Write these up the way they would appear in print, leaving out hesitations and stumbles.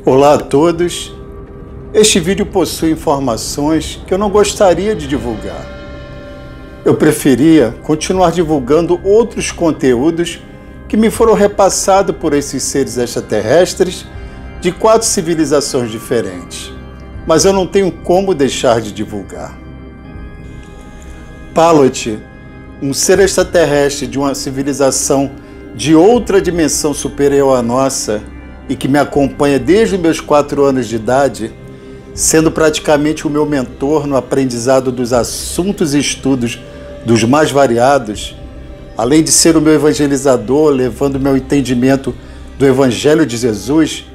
Olá a todos. Este vídeo possui informações que eu não gostaria de divulgar. Eu preferia continuar divulgando outros conteúdos que me foram repassados por esses seres extraterrestres de 4 civilizações diferentes, mas eu não tenho como deixar de divulgar. Palot, um ser extraterrestre de uma civilização de outra dimensão superior à nossa e que me acompanha desde os meus 4 anos de idade, sendo praticamente o meu mentor no aprendizado dos assuntos e estudos dos mais variados, além de ser o meu evangelizador, levando meu entendimento do Evangelho de Jesus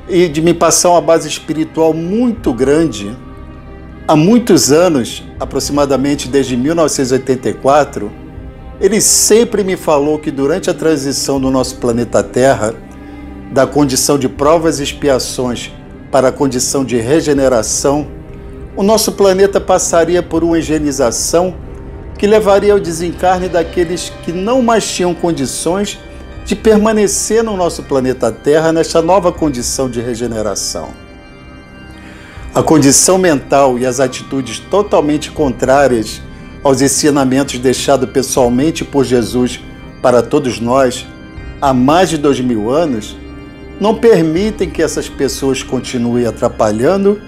e de me passar uma base espiritual muito grande. Há muitos anos, aproximadamente desde 1984, ele sempre me falou que durante a transição do nosso planeta Terra, da condição de provas e expiações para a condição de regeneração, o nosso planeta passaria por uma higienização que levaria ao desencarne daqueles que não mais tinham condições de permanecer no nosso planeta Terra nesta nova condição de regeneração. A condição mental e as atitudes totalmente contrárias aos ensinamentos deixados pessoalmente por Jesus para todos nós há mais de 2000 anos não permitem que essas pessoas continuem atrapalhando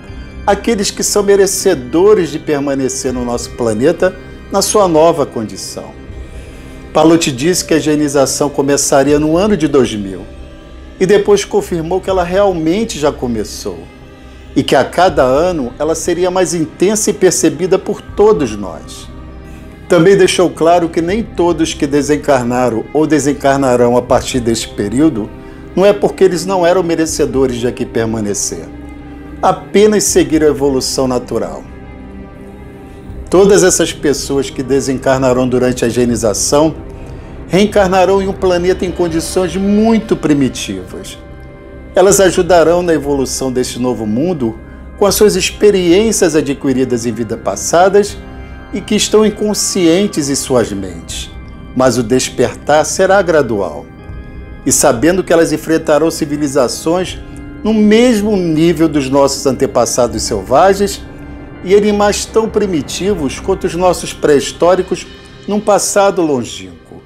aqueles que são merecedores de permanecer no nosso planeta na sua nova condição. Palot disse que a higienização começaria no ano de 2000 e depois confirmou que ela realmente já começou e que a cada ano ela seria mais intensa e percebida por todos nós. Também deixou claro que nem todos que desencarnaram ou desencarnarão a partir deste período não é porque eles não eram merecedores de aqui permanecer, apenas seguiram a evolução natural. Todas essas pessoas que desencarnarão durante a higienização reencarnarão em um planeta em condições muito primitivas. Elas ajudarão na evolução deste novo mundo com as suas experiências adquiridas em vidas passadas e que estão inconscientes em suas mentes, mas o despertar será gradual. E sabendo que elas enfrentarão civilizações no mesmo nível dos nossos antepassados selvagens e animais tão primitivos quanto os nossos pré-históricos num passado longínquo,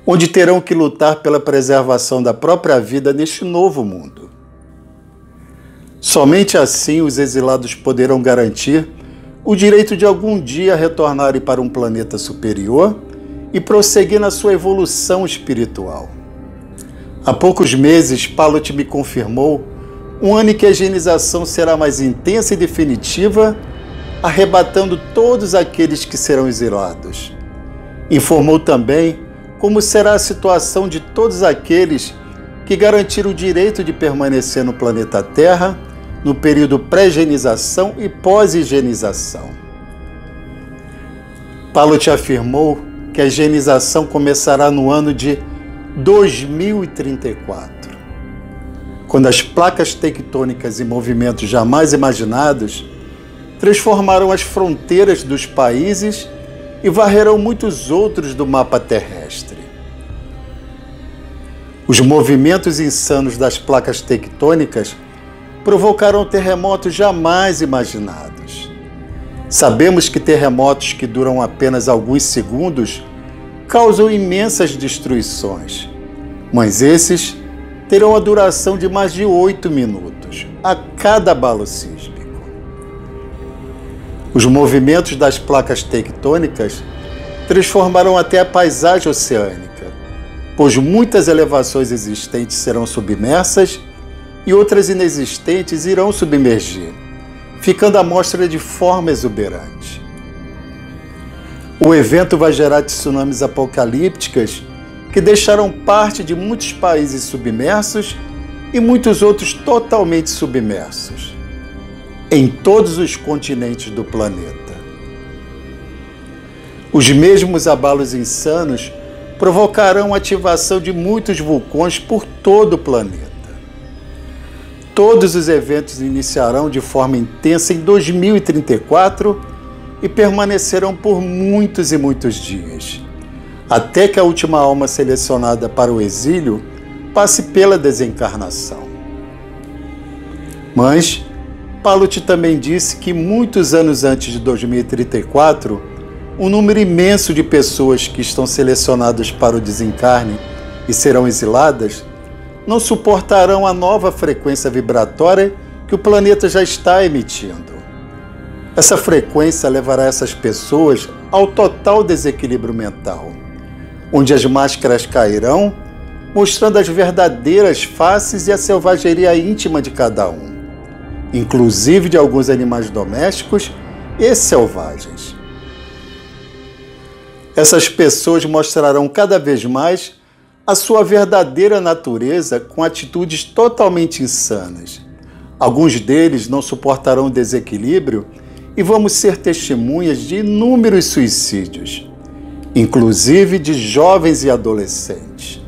onde terão que lutar pela preservação da própria vida neste novo mundo. Somente assim os exilados poderão garantir o direito de algum dia retornarem para um planeta superior e prosseguir na sua evolução espiritual. Há poucos meses, Palot me confirmou um ano em que a higienização será mais intensa e definitiva, arrebatando todos aqueles que serão exilados. Informou também como será a situação de todos aqueles que garantiram o direito de permanecer no planeta Terra no período pré-higienização e pós-higienização. Palot afirmou que a higienização começará no ano de 2034, quando as placas tectônicas e movimentos jamais imaginados transformarão as fronteiras dos países e varrerão muitos outros do mapa terrestre. Os movimentos insanos das placas tectônicas provocarão terremotos jamais imaginados. Sabemos que terremotos que duram apenas alguns segundos causam imensas destruições, mas esses terão a duração de mais de 8 minutos a cada abalo sísmico. Os movimentos das placas tectônicas transformarão até a paisagem oceânica, pois muitas elevações existentes serão submersas e outras inexistentes irão submergir, ficando à mostra de forma exuberante. O evento vai gerar tsunamis apocalípticas que deixarão parte de muitos países submersos e muitos outros totalmente submersos, em todos os continentes do planeta. Os mesmos abalos insanos provocarão a ativação de muitos vulcões por todo o planeta. Todos os eventos iniciarão de forma intensa em 2034 e permanecerão por muitos e muitos dias, até que a última alma selecionada para o exílio passe pela desencarnação. Mas Pallotti também disse que muitos anos antes de 2034, um número imenso de pessoas que estão selecionadas para o desencarne e serão exiladas não suportarão a nova frequência vibratória que o planeta já está emitindo. Essa frequência levará essas pessoas ao total desequilíbrio mental, onde as máscaras cairão, mostrando as verdadeiras faces e a selvageria íntima de cada um, inclusive de alguns animais domésticos e selvagens. Essas pessoas mostrarão cada vez mais a sua verdadeira natureza com atitudes totalmente insanas. Alguns deles não suportarão o desequilíbrio e vamos ser testemunhas de inúmeros suicídios, inclusive de jovens e adolescentes.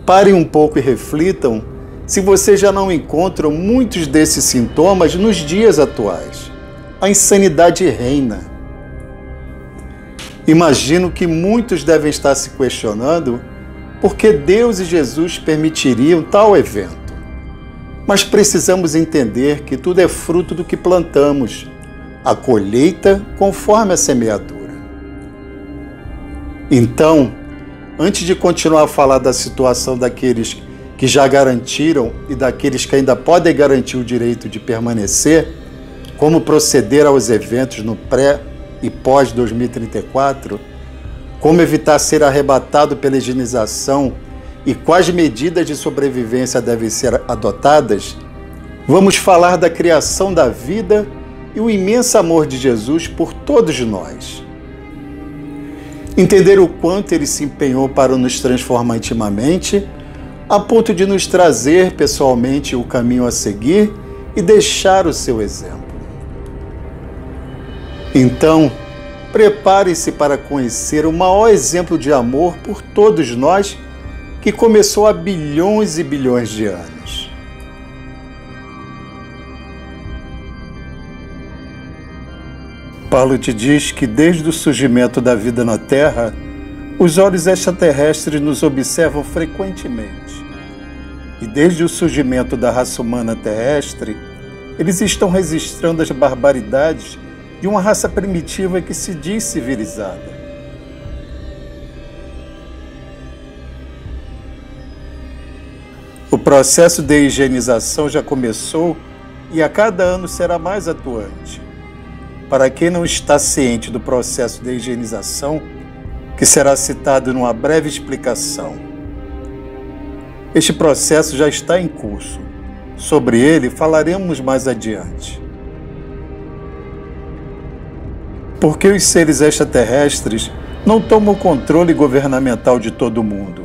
Parem um pouco e reflitam se vocês já não encontram muitos desses sintomas nos dias atuais. A insanidade reina. Imagino que muitos devem estar se questionando por que Deus e Jesus permitiriam tal evento. Mas precisamos entender que tudo é fruto do que plantamos, a colheita conforme a semeadura. Então, antes de continuar a falar da situação daqueles que já garantiram e daqueles que ainda podem garantir o direito de permanecer, como proceder aos eventos no pré- e pós-2034, como evitar ser arrebatado pela higienização e quais medidas de sobrevivência devem ser adotadas, vamos falar da criação da vida e o imenso amor de Jesus por todos nós. Entender o quanto ele se empenhou para nos transformar intimamente, a ponto de nos trazer pessoalmente o caminho a seguir e deixar o seu exemplo. Então, prepare-se para conhecer o maior exemplo de amor por todos nós que começou há bilhões e bilhões de anos. Pallotti diz que desde o surgimento da vida na Terra, os olhos extraterrestres nos observam frequentemente. E desde o surgimento da raça humana terrestre, eles estão registrando as barbaridades de uma raça primitiva que se diz civilizada. O processo de higienização já começou e a cada ano será mais atuante. Para quem não está ciente do processo de higienização, que será citado numa breve explicação, este processo já está em curso. Sobre ele falaremos mais adiante. Porque os seres extraterrestres não tomam o controle governamental de todo o mundo,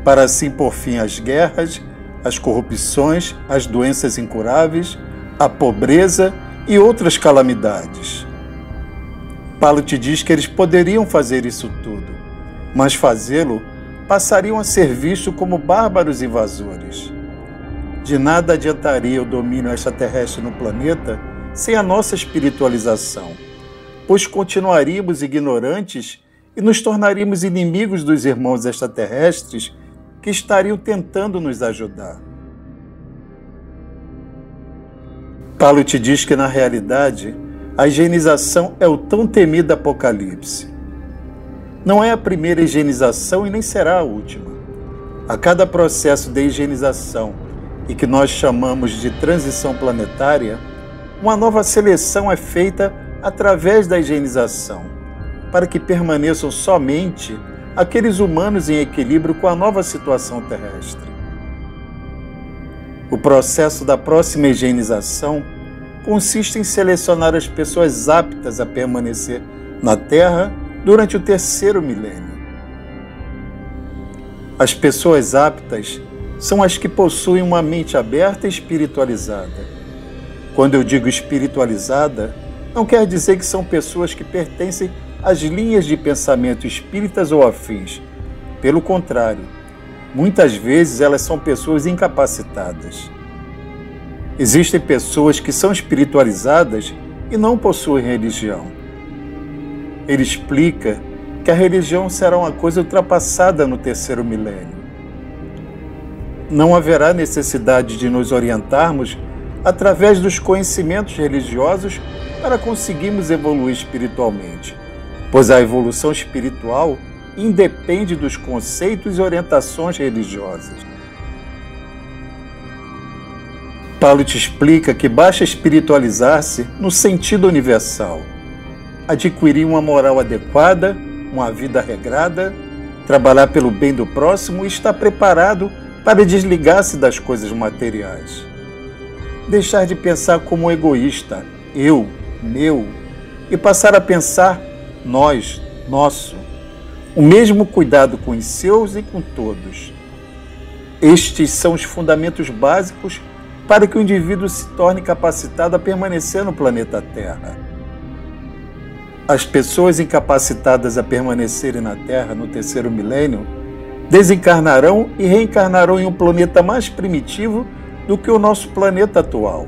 para assim pôr fim às guerras, às corrupções, às doenças incuráveis, à pobreza e outras calamidades. Pallotti diz que eles poderiam fazer isso tudo, mas fazê-lo passariam a ser vistos como bárbaros invasores. De nada adiantaria o domínio extraterrestre no planeta sem a nossa espiritualização, pois continuaríamos ignorantes e nos tornaríamos inimigos dos irmãos extraterrestres que estariam tentando nos ajudar. Pallotti diz que, na realidade, a higienização é o tão temido apocalipse. Não é a primeira higienização e nem será a última. A cada processo de higienização, e que nós chamamos de transição planetária, uma nova seleção é feita através da higienização, para que permaneçam somente aqueles humanos em equilíbrio com a nova situação terrestre. O processo da próxima higienização consiste em selecionar as pessoas aptas a permanecer na Terra durante o 3º milênio. As pessoas aptas são as que possuem uma mente aberta e espiritualizada. Quando eu digo espiritualizada, não quer dizer que são pessoas que pertencem às linhas de pensamento espíritas ou afins. Pelo contrário, muitas vezes elas são pessoas incapacitadas. Existem pessoas que são espiritualizadas e não possuem religião. Ele explica que a religião será uma coisa ultrapassada no 3º milênio. não haverá necessidade de nos orientarmos através dos conhecimentos religiosos para conseguirmos evoluir espiritualmente, pois a evolução espiritual independe dos conceitos e orientações religiosas. Paulo te explica que basta espiritualizar-se no sentido universal, adquirir uma moral adequada, uma vida regrada, trabalhar pelo bem do próximo e estar preparado para desligar-se das coisas materiais. Deixar de pensar como egoísta, eu, meu, e passar a pensar nós, nosso. O mesmo cuidado com os seus e com todos. Estes são os fundamentos básicos para que o indivíduo se torne capacitado a permanecer no planeta Terra. As pessoas incapacitadas a permanecerem na Terra no terceiro milênio desencarnarão e reencarnarão em um planeta mais primitivo do que o nosso planeta atual.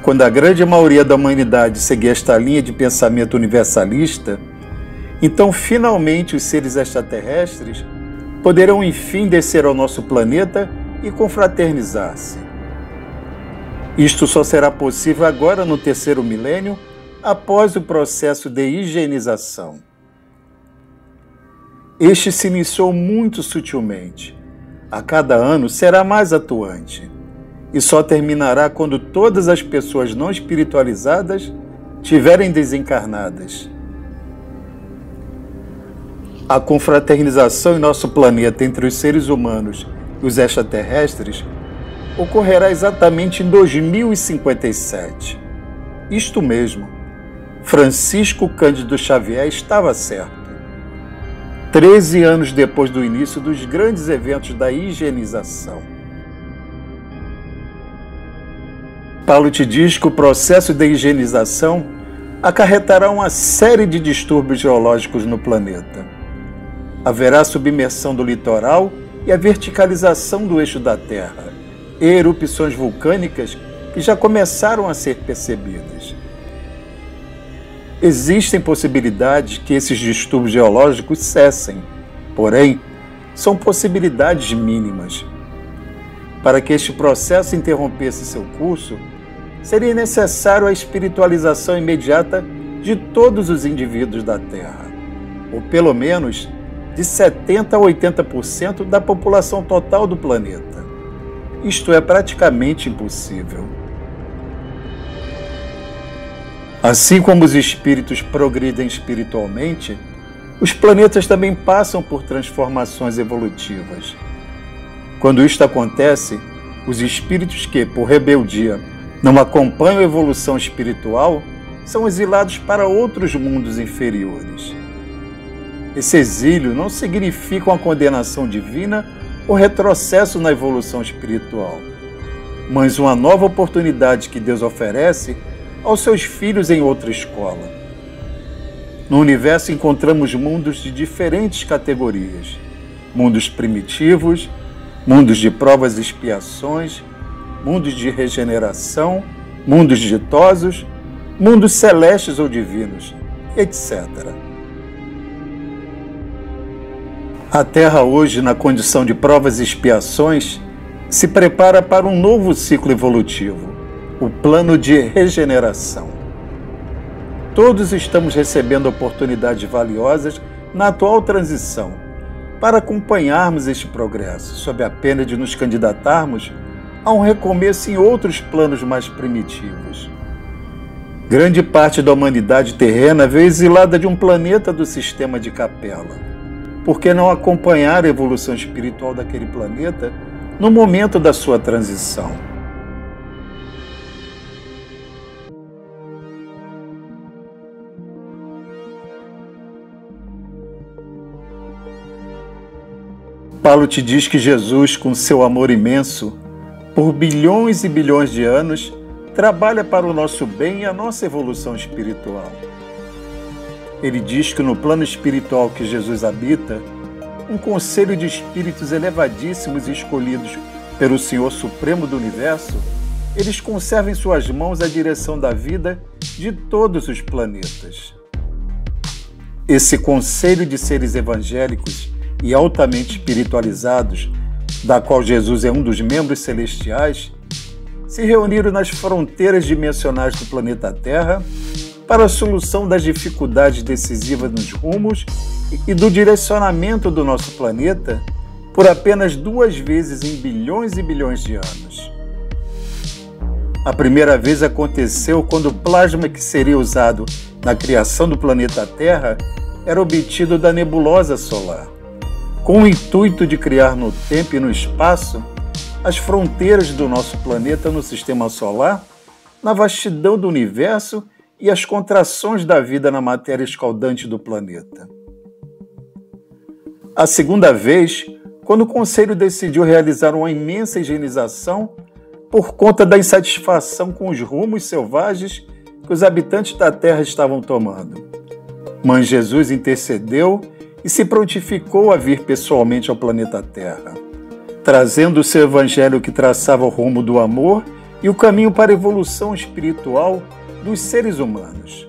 Quando a grande maioria da humanidade seguir esta linha de pensamento universalista, então finalmente os seres extraterrestres poderão enfim descer ao nosso planeta e confraternizar-se. Isto só será possível agora no terceiro milênio, após o processo de higienização. Este se iniciou muito sutilmente. A cada ano será mais atuante. E só terminará quando todas as pessoas não espiritualizadas tiverem desencarnadas. A confraternização em nosso planeta entre os seres humanos e os extraterrestres ocorrerá exatamente em 2057. Isto mesmo, Francisco Cândido Xavier estava certo. 13 anos depois do início dos grandes eventos da higienização. Paulo te diz que o processo de higienização acarretará uma série de distúrbios geológicos no planeta. Haverá submersão do litoral e a verticalização do eixo da Terra, e erupções vulcânicas que já começaram a ser percebidas. Existem possibilidades que esses distúrbios geológicos cessem, porém, são possibilidades mínimas. Para que este processo interrompesse seu curso, seria necessário a espiritualização imediata de todos os indivíduos da Terra, ou pelo menos de 70% a 80% da população total do planeta. Isto é praticamente impossível. Assim como os espíritos progridem espiritualmente, os planetas também passam por transformações evolutivas. Quando isto acontece, os espíritos que, por rebeldia, não acompanham a evolução espiritual, são exilados para outros mundos inferiores. Esse exílio não significa uma condenação divina ou retrocesso na evolução espiritual, mas uma nova oportunidade que Deus oferece aos seus filhos em outra escola. No universo encontramos mundos de diferentes categorias: mundos primitivos, mundos de provas e expiações, mundos de regeneração, mundos ditosos, mundos celestes ou divinos, etc. A Terra hoje, na condição de provas e expiações, se prepara para um novo ciclo evolutivo, o plano de regeneração. Todos estamos recebendo oportunidades valiosas na atual transição para acompanharmos este progresso, sob a pena de nos candidatarmos a um recomeço em outros planos mais primitivos. Grande parte da humanidade terrena veio exilada de um planeta do sistema de Capela. Por que não acompanhar a evolução espiritual daquele planeta no momento da sua transição? Paulo te diz que Jesus, com seu amor imenso, por bilhões e bilhões de anos, trabalha para o nosso bem e a nossa evolução espiritual. Ele diz que no plano espiritual que Jesus habita, um conselho de espíritos elevadíssimos e escolhidos pelo Senhor Supremo do Universo, eles conservam em suas mãos a direção da vida de todos os planetas. Esse conselho de seres evangélicos e altamente espiritualizados, da qual Jesus é um dos membros celestiais, se reuniram nas fronteiras dimensionais do planeta Terra para a solução das dificuldades decisivas nos rumos e do direcionamento do nosso planeta por apenas 2 vezes em bilhões e bilhões de anos. A primeira vez aconteceu quando o plasma que seria usado na criação do planeta Terra era obtido da nebulosa solar, com o intuito de criar no tempo e no espaço as fronteiras do nosso planeta no sistema solar, na vastidão do universo e as contrações da vida na matéria escaldante do planeta. A segunda vez, quando o Conselho decidiu realizar uma imensa higienização por conta da insatisfação com os rumos selvagens que os habitantes da Terra estavam tomando. Mãe Jesus intercedeu e se prontificou a vir pessoalmente ao planeta Terra, trazendo o seu evangelho que traçava o rumo do amor e o caminho para a evolução espiritual dos seres humanos.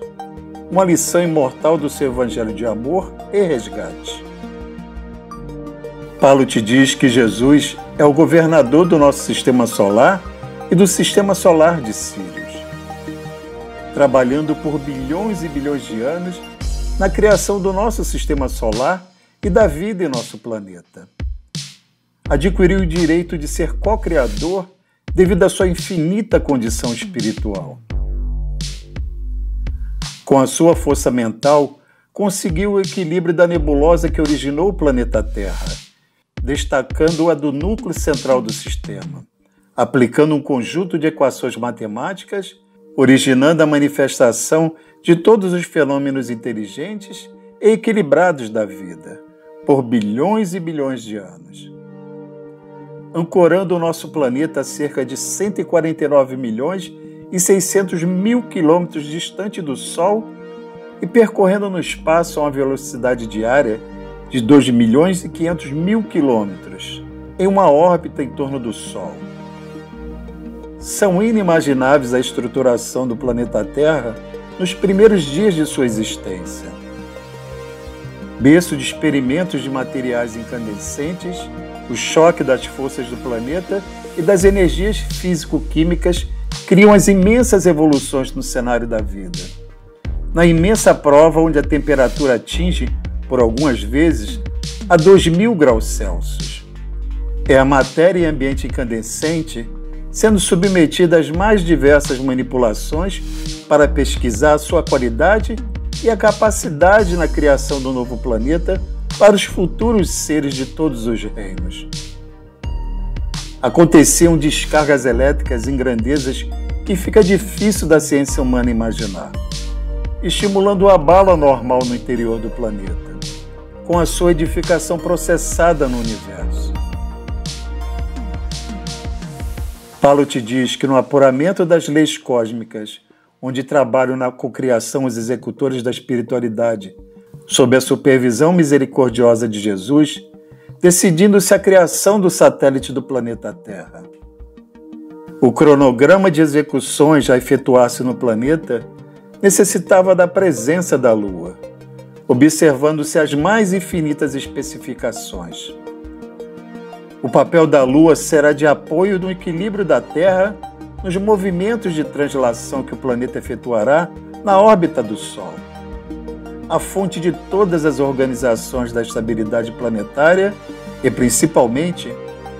Uma lição imortal do seu evangelho de amor e resgate. Paulo te diz que Jesus é o governador do nosso sistema solar e do sistema solar de Sírios, trabalhando por bilhões e bilhões de anos na criação do nosso sistema solar e da vida em nosso planeta. Adquiriu o direito de ser co-criador devido à sua infinita condição espiritual. Com a sua força mental, conseguiu o equilíbrio da nebulosa que originou o planeta Terra, destacando-a do núcleo central do sistema, aplicando um conjunto de equações matemáticas, originando a manifestação de todos os fenômenos inteligentes e equilibrados da vida, por bilhões e bilhões de anos. Ancorando o nosso planeta a cerca de 149 milhões e 600 mil quilômetros distante do Sol e percorrendo no espaço a uma velocidade diária de 2 milhões e 500 mil quilômetros, em uma órbita em torno do Sol. São inimagináveis a estruturação do planeta Terra nos primeiros dias de sua existência. Berço de experimentos de materiais incandescentes, o choque das forças do planeta e das energias físico-químicas criam as imensas evoluções no cenário da vida. Na imensa prova onde a temperatura atinge, por algumas vezes, a 2.000 graus Celsius. É a matéria em ambiente incandescente sendo submetida às mais diversas manipulações para pesquisar a sua qualidade e a capacidade na criação do novo planeta para os futuros seres de todos os reinos. Aconteciam descargas elétricas em grandezas que fica difícil da ciência humana imaginar, estimulando o abalo anormal no interior do planeta, com a sua edificação processada no universo. Paulo te diz que no apuramento das leis cósmicas, onde trabalham na cocriação os executores da espiritualidade, sob a supervisão misericordiosa de Jesus, decidindo-se a criação do satélite do planeta Terra. O cronograma de execuções a efetuar-se no planeta necessitava da presença da Lua, observando-se as mais infinitas especificações. O papel da Lua será de apoio no equilíbrio da Terra nos movimentos de translação que o planeta efetuará na órbita do Sol. A fonte de todas as organizações da estabilidade planetária e, principalmente,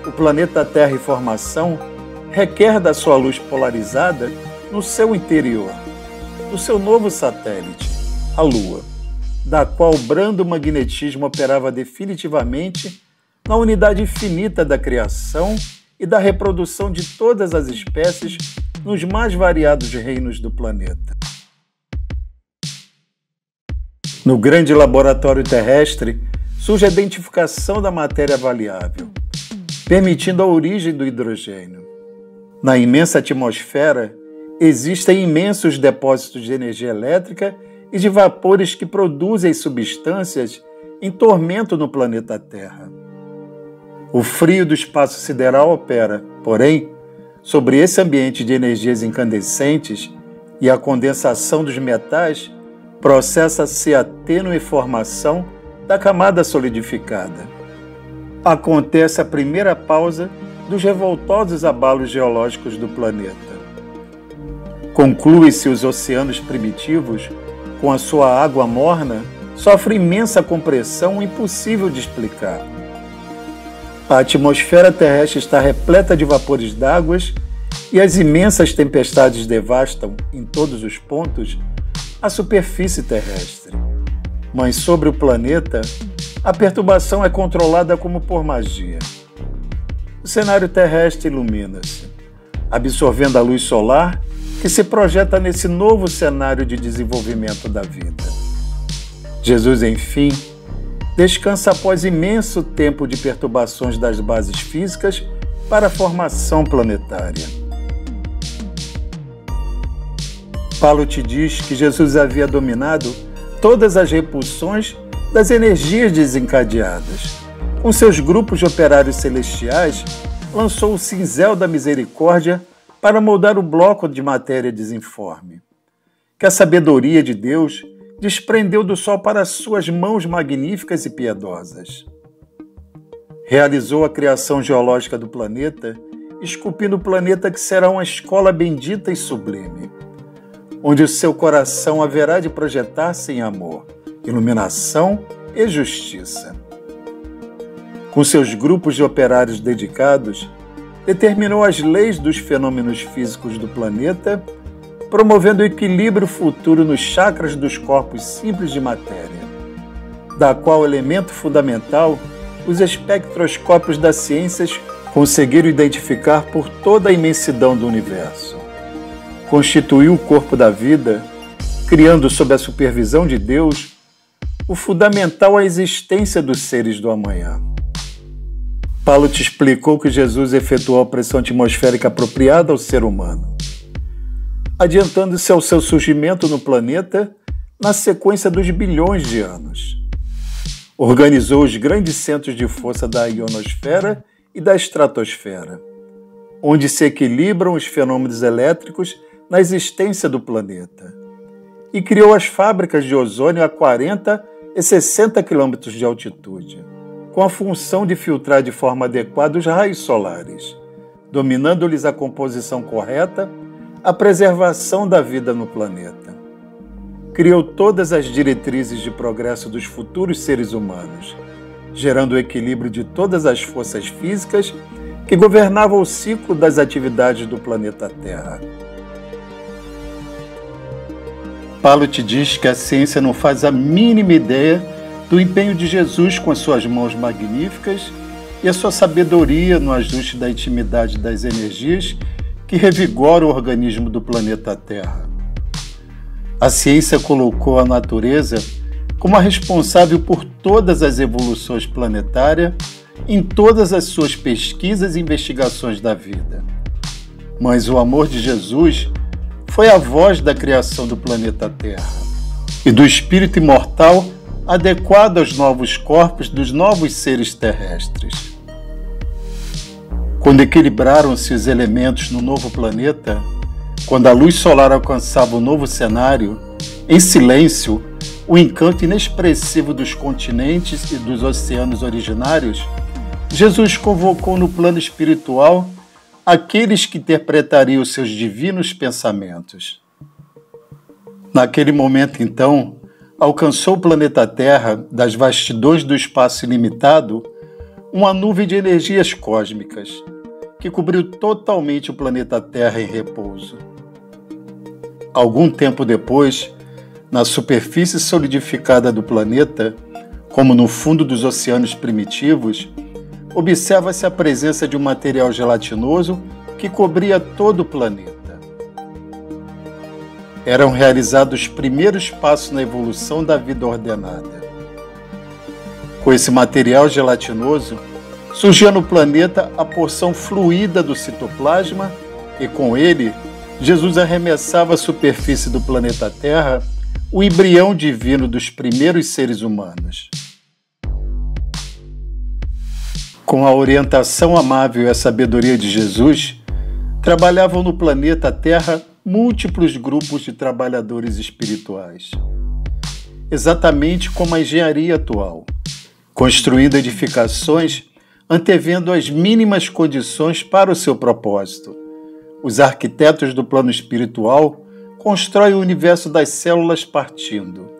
o planeta Terra em formação requer da sua luz polarizada no seu interior, do seu novo satélite, a Lua, da qual o brando magnetismo operava definitivamente na unidade infinita da criação e da reprodução de todas as espécies nos mais variados reinos do planeta. No grande laboratório terrestre, surge a identificação da matéria variável, permitindo a origem do hidrogênio. Na imensa atmosfera, existem imensos depósitos de energia elétrica e de vapores que produzem substâncias em tormento no planeta Terra. O frio do espaço sideral opera, porém, sobre esse ambiente de energias incandescentes e a condensação dos metais processa-se a tênue formação da camada solidificada. Acontece a primeira pausa dos revoltosos abalos geológicos do planeta. Conclui-se os oceanos primitivos, com a sua água morna, sofrem imensa compressão impossível de explicar. A atmosfera terrestre está repleta de vapores d'água e as imensas tempestades devastam, em todos os pontos, a superfície terrestre. Mas sobre o planeta, a perturbação é controlada como por magia. O cenário terrestre ilumina-se, absorvendo a luz solar que se projeta nesse novo cenário de desenvolvimento da vida. Jesus, enfim, descansa após imenso tempo de perturbações das bases físicas para a formação planetária. Paulo te diz que Jesus havia dominado todas as repulsões das energias desencadeadas. Com seus grupos de operários celestiais, lançou o cinzel da misericórdia para moldar o bloco de matéria desinforme, que a sabedoria de Deus desprendeu do sol para suas mãos magníficas e piedosas. Realizou a criação geológica do planeta, esculpindo o planeta que será uma escola bendita e sublime, onde o seu coração haverá de projetar-se em amor, iluminação e justiça. Com seus grupos de operários dedicados, determinou as leis dos fenômenos físicos do planeta, promovendo o equilíbrio futuro nos chakras dos corpos simples de matéria, da qual elemento fundamental os espectroscópios das ciências conseguiram identificar por toda a imensidão do universo. Constituiu o corpo da vida, criando sob a supervisão de Deus o fundamental à existência dos seres do amanhã. Paulo te explicou que Jesus efetuou a pressão atmosférica apropriada ao ser humano, adiantando-se ao seu surgimento no planeta na sequência dos bilhões de anos. Organizou os grandes centros de força da ionosfera e da estratosfera, onde se equilibram os fenômenos elétricos na existência do planeta, e criou as fábricas de ozônio a 40 e 60 quilômetros de altitude, com a função de filtrar de forma adequada os raios solares, dominando-lhes a composição correta, a preservação da vida no planeta. Criou todas as diretrizes de progresso dos futuros seres humanos, gerando o equilíbrio de todas as forças físicas que governavam o ciclo das atividades do planeta Terra. Paulo te diz que a ciência não faz a mínima ideia do empenho de Jesus com as suas mãos magníficas e a sua sabedoria no ajuste da intimidade das energias que revigoram o organismo do planeta Terra. A ciência colocou a natureza como a responsável por todas as evoluções planetárias em todas as suas pesquisas e investigações da vida. Mas o amor de Jesus foi a voz da criação do planeta Terra e do espírito imortal adequado aos novos corpos dos novos seres terrestres. Quando equilibraram-se os elementos no novo planeta, quando a luz solar alcançava o novo cenário, em silêncio, o encanto inexpressivo dos continentes e dos oceanos originários, Jesus convocou no plano espiritual aqueles que interpretariam os seus divinos pensamentos. Naquele momento, então, alcançou o planeta Terra, das vastidões do espaço ilimitado, uma nuvem de energias cósmicas que cobriu totalmente o planeta Terra em repouso. Algum tempo depois, na superfície solidificada do planeta, como no fundo dos oceanos primitivos, observa-se a presença de um material gelatinoso que cobria todo o planeta. Eram realizados os primeiros passos na evolução da vida ordenada. Com esse material gelatinoso, surgia no planeta a porção fluida do citoplasma e, com ele, Jesus arremessava à superfície do planeta Terra o embrião divino dos primeiros seres humanos. Com a orientação amável e a sabedoria de Jesus, trabalhavam no planeta Terra múltiplos grupos de trabalhadores espirituais. Exatamente como a engenharia atual, construindo edificações antevendo as mínimas condições para o seu propósito. Os arquitetos do plano espiritual constroem o universo das células partindo,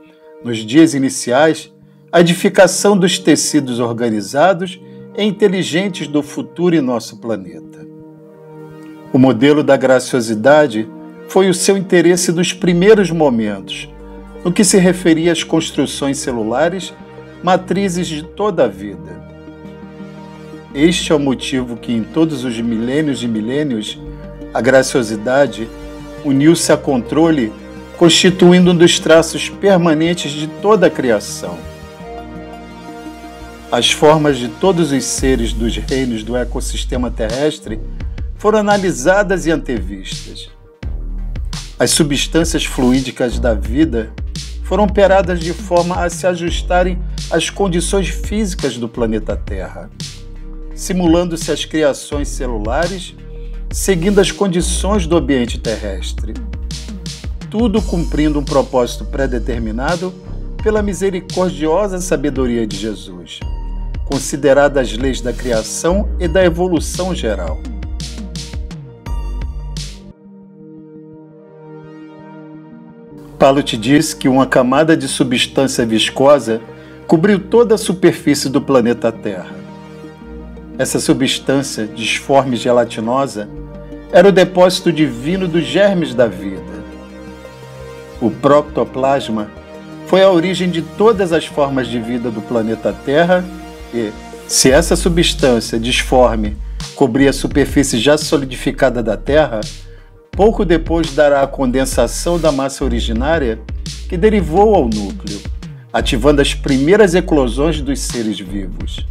nos dias iniciais, a edificação dos tecidos organizados e inteligentes do futuro em nosso planeta. O modelo da graciosidade foi o seu interesse dos primeiros momentos, no que se referia às construções celulares, matrizes de toda a vida. Este é o motivo que, em todos os milênios e milênios, a graciosidade uniu-se a controle, constituindo um dos traços permanentes de toda a criação. As formas de todos os seres dos reinos do ecossistema terrestre foram analisadas e antevistas. As substâncias fluídicas da vida foram operadas de forma a se ajustarem às condições físicas do planeta Terra, simulando-se as criações celulares, seguindo as condições do ambiente terrestre. Tudo cumprindo um propósito pré-determinado pela misericordiosa sabedoria de Jesus, consideradas as leis da criação e da evolução geral. Pallotti diz que uma camada de substância viscosa cobriu toda a superfície do planeta Terra. Essa substância, disforme e gelatinosa, era o depósito divino dos germes da vida. O protoplasma foi a origem de todas as formas de vida do planeta Terra e, se essa substância disforme cobria a superfície já solidificada da Terra, pouco depois dará a condensação da massa originária que derivou ao núcleo, ativando as primeiras eclosões dos seres vivos.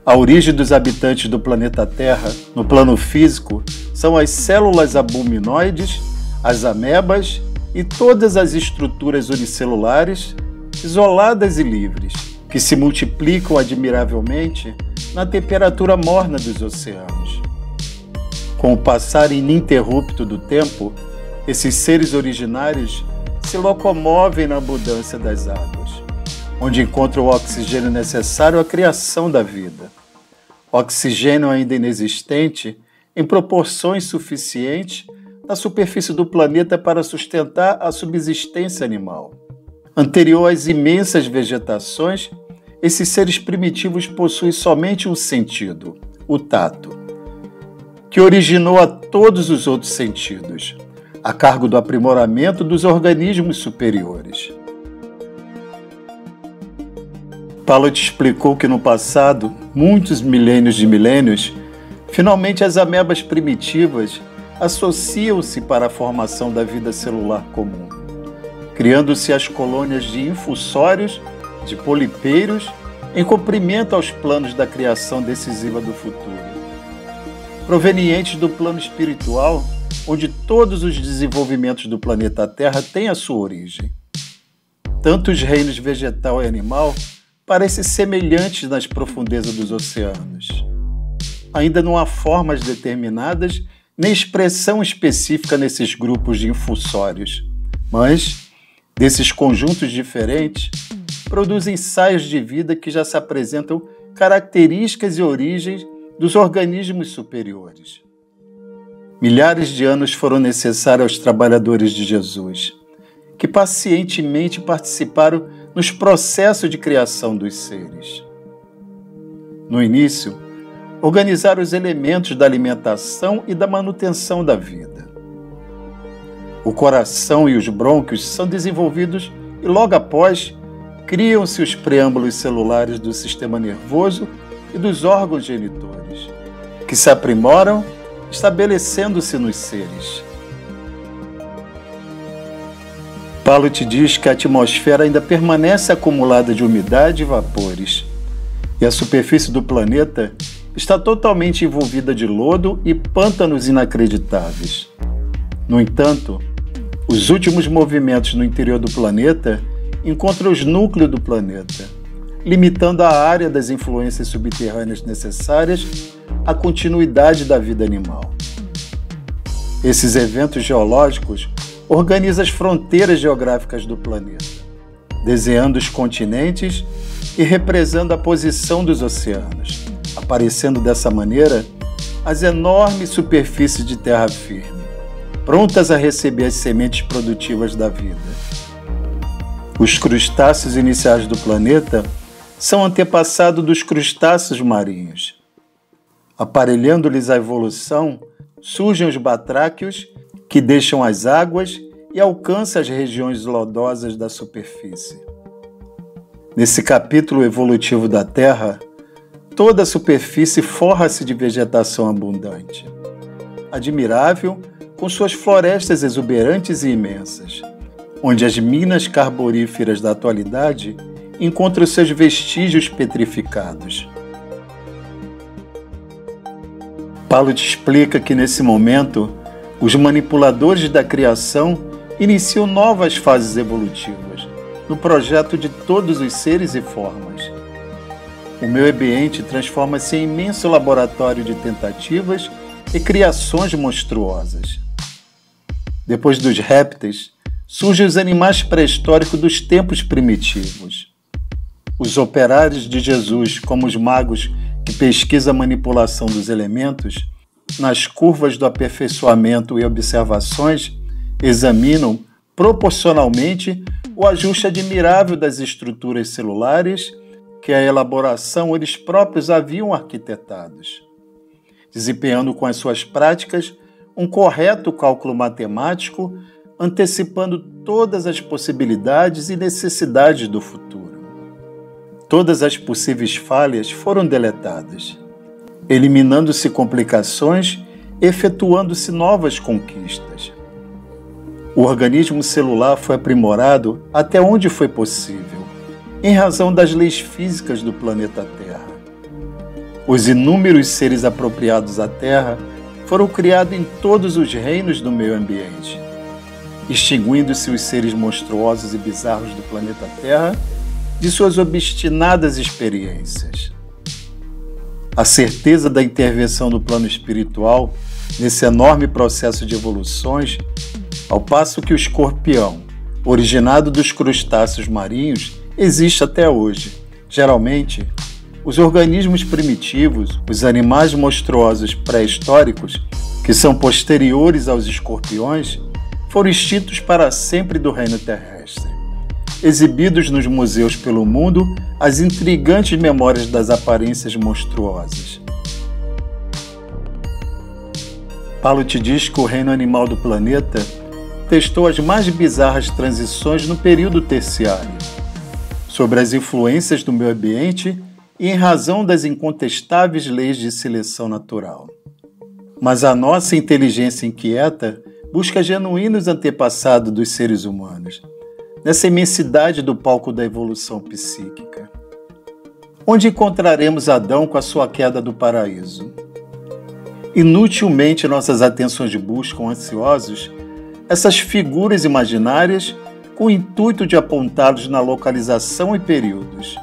A origem dos habitantes do planeta Terra, no plano físico, são as células albuminoides, as amebas e todas as estruturas unicelulares, isoladas e livres, que se multiplicam admiravelmente na temperatura morna dos oceanos. Com o passar ininterrupto do tempo, esses seres originários se locomovem na abundância das águas, onde encontram o oxigênio necessário à criação da vida. Oxigênio ainda inexistente em proporções suficientes na superfície do planeta para sustentar a subsistência animal. Anterior às imensas vegetações, esses seres primitivos possuem somente um sentido, o tato, que originou a todos os outros sentidos, a cargo do aprimoramento dos organismos superiores. Pallotti explicou que no passado, muitos milênios de milênios, finalmente as amebas primitivas associam-se para a formação da vida celular comum, criando-se as colônias de infusórios, de polipeiros, em cumprimento aos planos da criação decisiva do futuro. Provenientes do plano espiritual, onde todos os desenvolvimentos do planeta Terra têm a sua origem. Tanto os reinos vegetal e animal parecem semelhantes nas profundezas dos oceanos. Ainda não há formas determinadas nem expressão específica nesses grupos de infusórios, mas, desses conjuntos diferentes, produzem saios de vida que já se apresentam características e origens dos organismos superiores. Milhares de anos foram necessários aos trabalhadores de Jesus, que pacientemente participaram nos processos de criação dos seres. No início, organizaram os elementos da alimentação e da manutenção da vida. O coração e os brônquios são desenvolvidos e, logo após, criam-se os preâmbulos celulares do sistema nervoso e dos órgãos genitores, que se aprimoram, estabelecendo-se nos seres. Pallotti diz que a atmosfera ainda permanece acumulada de umidade e vapores, e a superfície do planeta está totalmente envolvida de lodo e pântanos inacreditáveis. No entanto, os últimos movimentos no interior do planeta encontram os núcleos do planeta, limitando a área das influências subterrâneas necessárias à continuidade da vida animal. Esses eventos geológicos organizam as fronteiras geográficas do planeta, desenhando os continentes e represando a posição dos oceanos, aparecendo dessa maneira as enormes superfícies de terra firme, prontas a receber as sementes produtivas da vida. Os crustáceos iniciais do planeta são antepassados dos crustáceos marinhos. Aparelhando-lhes a evolução, surgem os batráquios, que deixam as águas e alcançam as regiões lodosas da superfície. Nesse capítulo evolutivo da Terra, toda a superfície forra-se de vegetação abundante, admirável, com suas florestas exuberantes e imensas, onde as minas carboníferas da atualidade encontram seus vestígios petrificados. Paulo te explica que, nesse momento, os manipuladores da criação iniciam novas fases evolutivas no projeto de todos os seres e formas. O meio ambiente transforma-se em imenso laboratório de tentativas e criações monstruosas. Depois dos répteis, surgem os animais pré-históricos dos tempos primitivos. Os operários de Jesus, como os magos que pesquisam a manipulação dos elementos, nas curvas do aperfeiçoamento e observações, examinam proporcionalmente o ajuste admirável das estruturas celulares que a elaboração eles próprios haviam arquitetados, desempenhando com as suas práticas um correto cálculo matemático, antecipando todas as possibilidades e necessidades do futuro. Todas as possíveis falhas foram deletadas, eliminando-se complicações, efetuando-se novas conquistas. O organismo celular foi aprimorado até onde foi possível, em razão das leis físicas do planeta Terra. Os inúmeros seres apropriados à Terra foram criados em todos os reinos do meio ambiente, extinguindo-se os seres monstruosos e bizarros do planeta Terra de suas obstinadas experiências. A certeza da intervenção do plano espiritual nesse enorme processo de evoluções, ao passo que o escorpião, originado dos crustáceos marinhos, existe até hoje. Geralmente, os organismos primitivos, os animais monstruosos pré-históricos, que são posteriores aos escorpiões, foram extintos para sempre do reino terrestre, exibidos nos museus pelo mundo as intrigantes memórias das aparências monstruosas. Paulo te diz que o reino animal do planeta testou as mais bizarras transições no período terciário, sobre as influências do meio ambiente e em razão das incontestáveis leis de seleção natural. Mas a nossa inteligência inquieta busca genuínos antepassados dos seres humanos, nessa imensidade do palco da evolução psíquica. Onde encontraremos Adão com a sua queda do paraíso? Inutilmente nossas atenções buscam, ansiosos, essas figuras imaginárias com o intuito de apontá-los na localização e períodos.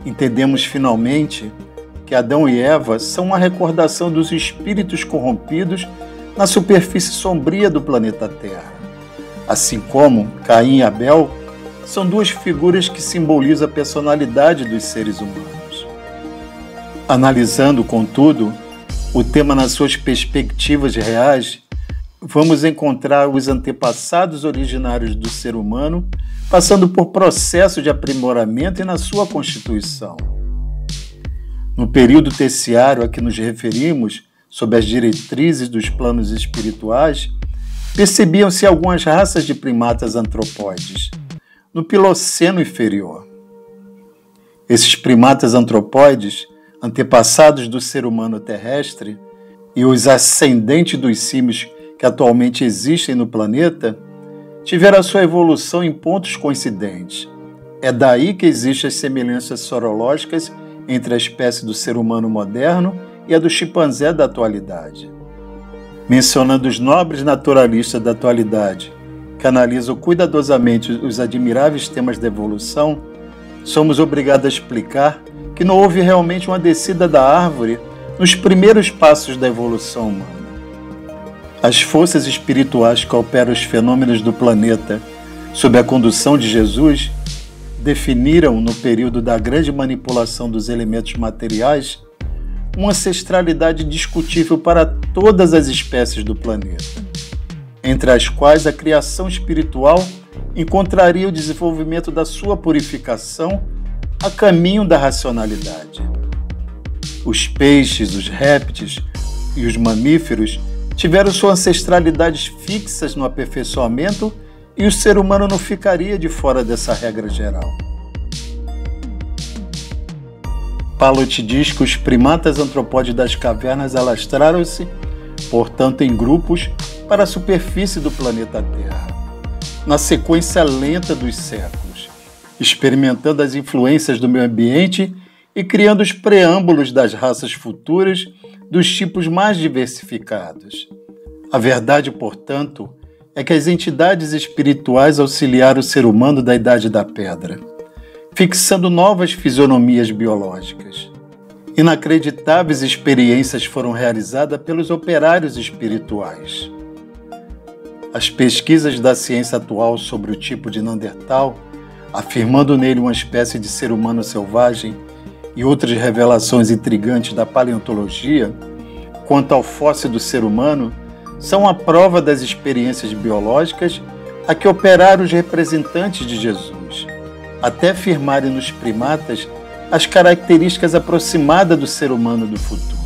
Entendemos finalmente que Adão e Eva são uma recordação dos espíritos corrompidos na superfície sombria do planeta Terra, assim como Caim e Abel são duas figuras que simbolizam a personalidade dos seres humanos. Analisando, contudo, o tema nas suas perspectivas reais, vamos encontrar os antepassados originários do ser humano passando por processo de aprimoramento e na sua constituição. No período terciário a que nos referimos, sob as diretrizes dos planos espirituais, percebiam-se algumas raças de primatas antropóides, no Piloceno inferior. Esses primatas antropóides, antepassados do ser humano terrestre, e os ascendentes dos símios que atualmente existem no planeta, tiveram a sua evolução em pontos coincidentes. É daí que existem as semelhanças sorológicas entre a espécie do ser humano moderno e a do chimpanzé da atualidade. Mencionando os nobres naturalistas da atualidade, que analisam cuidadosamente os admiráveis temas da evolução, somos obrigados a explicar que não houve realmente uma descida da árvore nos primeiros passos da evolução humana. As forças espirituais que operam os fenômenos do planeta sob a condução de Jesus definiram, no período da grande manipulação dos elementos materiais, uma ancestralidade discutível para todas as espécies do planeta, entre as quais a criação espiritual encontraria o desenvolvimento da sua purificação a caminho da racionalidade. Os peixes, os répteis e os mamíferos tiveram suas ancestralidades fixas no aperfeiçoamento e o ser humano não ficaria de fora dessa regra geral. Palot diz que os primatas antropóides das cavernas alastraram-se, portanto, em grupos para a superfície do planeta Terra, na sequência lenta dos séculos, experimentando as influências do meio ambiente e criando os preâmbulos das raças futuras dos tipos mais diversificados. A verdade, portanto, é que as entidades espirituais auxiliaram o ser humano da Idade da Pedra, fixando novas fisionomias biológicas. Inacreditáveis experiências foram realizadas pelos operários espirituais. As pesquisas da ciência atual sobre o tipo de Neandertal, afirmando nele uma espécie de ser humano selvagem, e outras revelações intrigantes da paleontologia quanto ao fóssil do ser humano são a prova das experiências biológicas a que operaram os representantes de Jesus, até afirmarem nos primatas as características aproximadas do ser humano do futuro.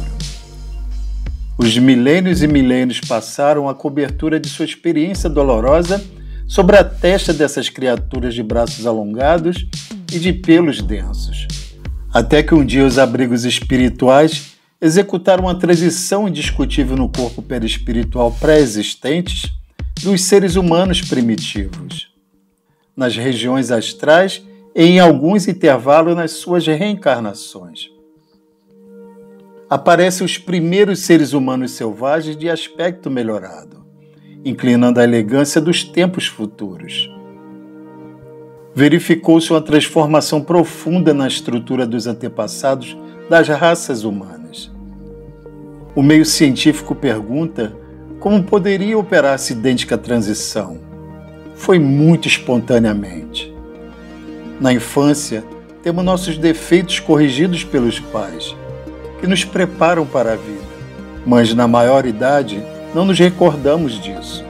Os milênios e milênios passaram a cobertura de sua experiência dolorosa sobre a testa dessas criaturas de braços alongados e de pelos densos, até que um dia os abrigos espirituais executaram uma transição indiscutível no corpo perispiritual pré-existentes dos seres humanos primitivos, nas regiões astrais e em alguns intervalos nas suas reencarnações. Aparecem os primeiros seres humanos selvagens de aspecto melhorado, inclinando a elegância dos tempos futuros. Verificou-se uma transformação profunda na estrutura dos antepassados das raças humanas. O meio científico pergunta como poderia operar-se idêntica transição. Foi muito espontaneamente. Na infância, temos nossos defeitos corrigidos pelos pais, que nos preparam para a vida, mas na maior idade não nos recordamos disso.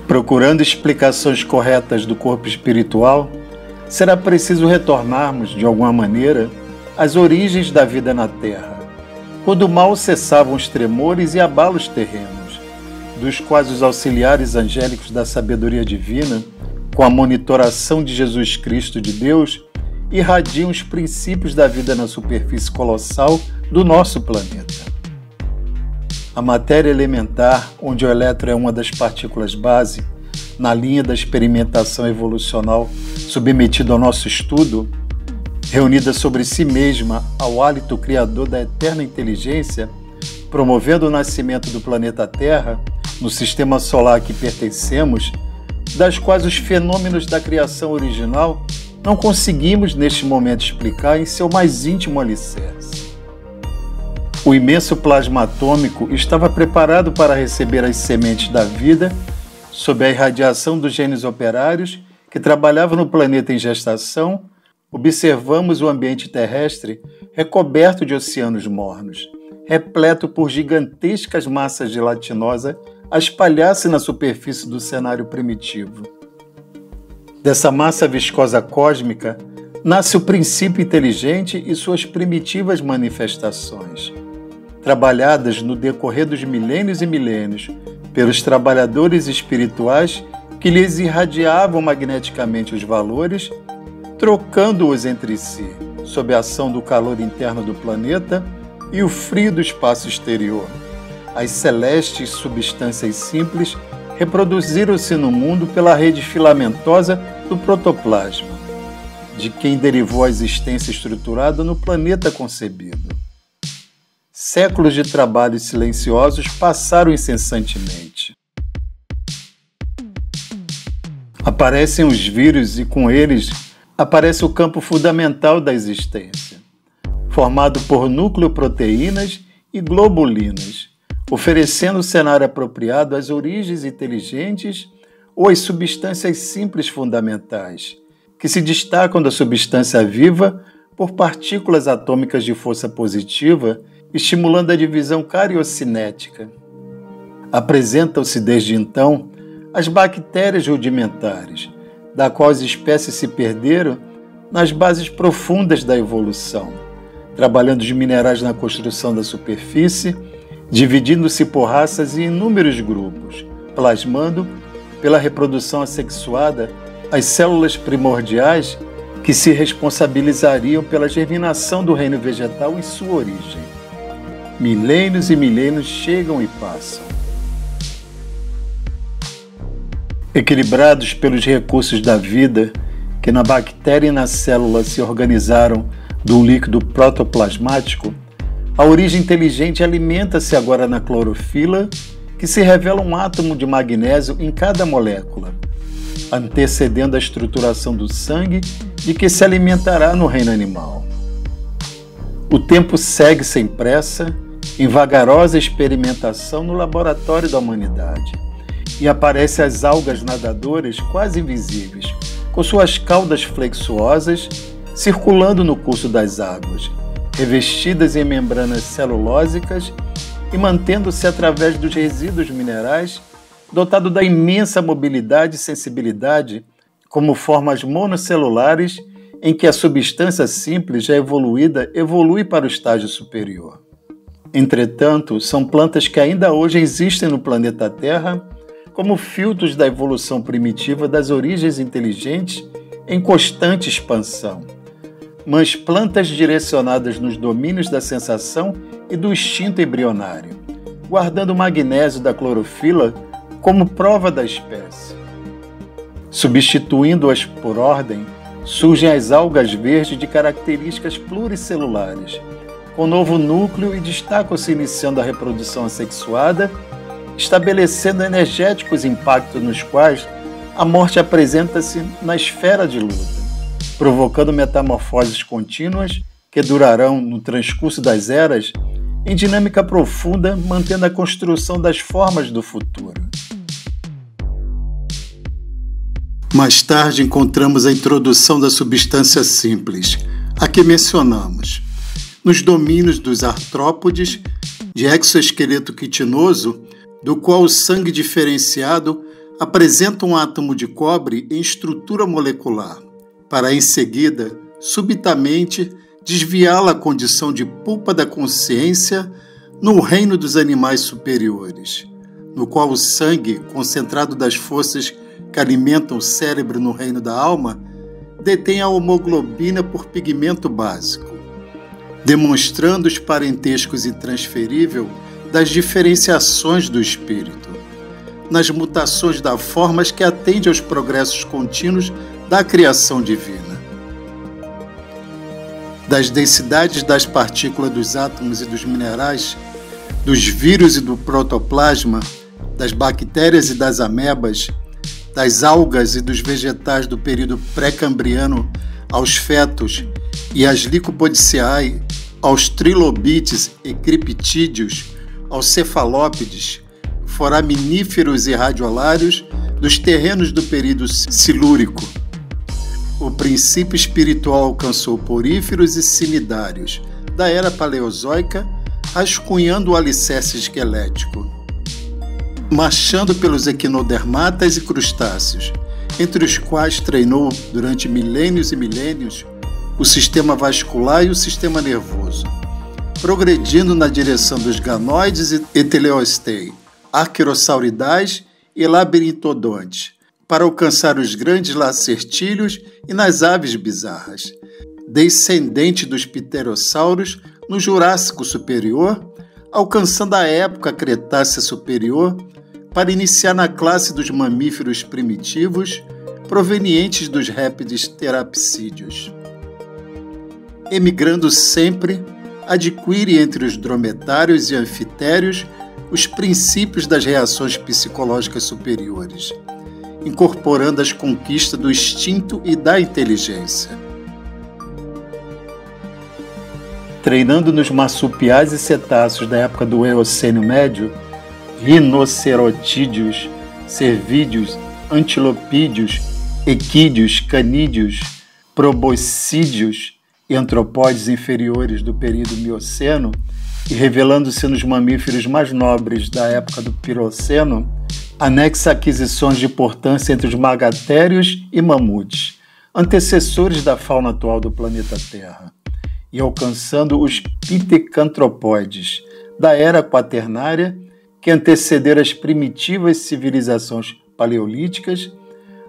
Procurando explicações corretas do corpo espiritual, será preciso retornarmos, de alguma maneira, às origens da vida na Terra, quando mal cessavam os tremores e abalos terrenos, dos quais os auxiliares angélicos da sabedoria divina, com a monitoração de Jesus Cristo de Deus, irradiam os princípios da vida na superfície colossal do nosso planeta. A matéria elementar, onde o elétron é uma das partículas base, na linha da experimentação evolucional submetida ao nosso estudo, reunida sobre si mesma ao hálito criador da eterna inteligência, promovendo o nascimento do planeta Terra, no sistema solar a que pertencemos, das quais os fenômenos da criação original não conseguimos neste momento explicar em seu mais íntimo alicerce. O imenso plasma atômico estava preparado para receber as sementes da vida sob a irradiação dos genes operários que trabalhavam no planeta em gestação. Observamos o ambiente terrestre recoberto de oceanos mornos, repleto por gigantescas massas gelatinosa a espalhar-se na superfície do cenário primitivo. Dessa massa viscosa cósmica nasce o princípio inteligente e suas primitivas manifestações, trabalhadas no decorrer dos milênios e milênios pelos trabalhadores espirituais que lhes irradiavam magneticamente os valores, trocando-os entre si, sob a ação do calor interno do planeta e o frio do espaço exterior. As celestes substâncias simples reproduziram-se no mundo pela rede filamentosa do protoplasma, de quem derivou a existência estruturada no planeta concebido. Séculos de trabalhos silenciosos passaram incessantemente. Aparecem os vírus e com eles aparece o campo fundamental da existência, formado por nucleoproteínas e globulinas, oferecendo o cenário apropriado às origens inteligentes ou às substâncias simples fundamentais, que se destacam da substância viva por partículas atômicas de força positiva, estimulando a divisão cariocinética. Apresentam-se desde então as bactérias rudimentares, da qual as espécies se perderam nas bases profundas da evolução, trabalhando os minerais na construção da superfície, dividindo-se por raças e inúmeros grupos, plasmando, pela reprodução assexuada, as células primordiais que se responsabilizariam pela germinação do reino vegetal e sua origem. Milênios e milênios chegam e passam. Equilibrados pelos recursos da vida, que na bactéria e na célula se organizaram de um líquido protoplasmático, a origem inteligente alimenta-se agora na clorofila, que se revela um átomo de magnésio em cada molécula, antecedendo a estruturação do sangue de que se alimentará no reino animal. O tempo segue sem pressa, em vagarosa experimentação no laboratório da humanidade, e aparecem as algas nadadoras quase invisíveis, com suas caudas flexuosas, circulando no curso das águas, revestidas em membranas celulósicas e mantendo-se através dos resíduos minerais, dotado da imensa mobilidade e sensibilidade, como formas monocelulares em que a substância simples já evoluída evolui para o estágio superior. Entretanto, são plantas que ainda hoje existem no planeta Terra como filtros da evolução primitiva das origens inteligentes em constante expansão, mas plantas direcionadas nos domínios da sensação e do instinto embrionário, guardando o magnésio da clorofila como prova da espécie. Substituindo-as por ordem, surgem as algas verdes de características pluricelulares, com novo núcleo e destacam-se iniciando a reprodução assexuada, estabelecendo energéticos impactos nos quais a morte apresenta-se na esfera de luta, provocando metamorfoses contínuas que durarão no transcurso das eras em dinâmica profunda, mantendo a construção das formas do futuro. Mais tarde encontramos a introdução da substância simples, a que mencionamos, nos domínios dos artrópodes, de exoesqueleto quitinoso, do qual o sangue diferenciado apresenta um átomo de cobre em estrutura molecular, para em seguida, subitamente, desviá-la à condição de pulpa da consciência no reino dos animais superiores, no qual o sangue, concentrado das forças que alimentam o cérebro no reino da alma, detém a hemoglobina por pigmento básico, demonstrando os parentescos intransferíveis das diferenciações do espírito, nas mutações da formas que atende aos progressos contínuos da criação divina. Das densidades das partículas dos átomos e dos minerais, dos vírus e do protoplasma, das bactérias e das amebas, das algas e dos vegetais do período pré-cambriano aos fetos e às Lycopodiceae, aos trilobites e criptídeos, aos cefalópodes, foraminíferos e radiolários dos terrenos do período silúrico. O princípio espiritual alcançou poríferos e cnidários da era paleozoica, rascunhando o alicerce esquelético, marchando pelos equinodermatas e crustáceos, entre os quais treinou durante milênios e milênios o sistema vascular e o sistema nervoso, progredindo na direção dos ganoides e teleostei, arqueirosauridais e labirintodontes, para alcançar os grandes lacertílios e nas aves bizarras, descendente dos pterossauros no Jurássico Superior, alcançando a época Cretácea Superior para iniciar na classe dos mamíferos primitivos provenientes dos répteis terapsídeos. Emigrando sempre, adquire entre os dromedários e anfitérios os princípios das reações psicológicas superiores, incorporando as conquistas do instinto e da inteligência. Treinando nos marsupiais e cetáceos da época do Eocênio Médio, rinocerotídeos, cervídeos, antilopídeos, equídeos, canídeos, proboscídeos e antropóides inferiores do período Mioceno, e revelando-se nos mamíferos mais nobres da época do Piroceno, anexa aquisições de importância entre os magatérios e mamutes, antecessores da fauna atual do planeta Terra, e alcançando os pitecantropóides da era quaternária, que antecederam as primitivas civilizações paleolíticas,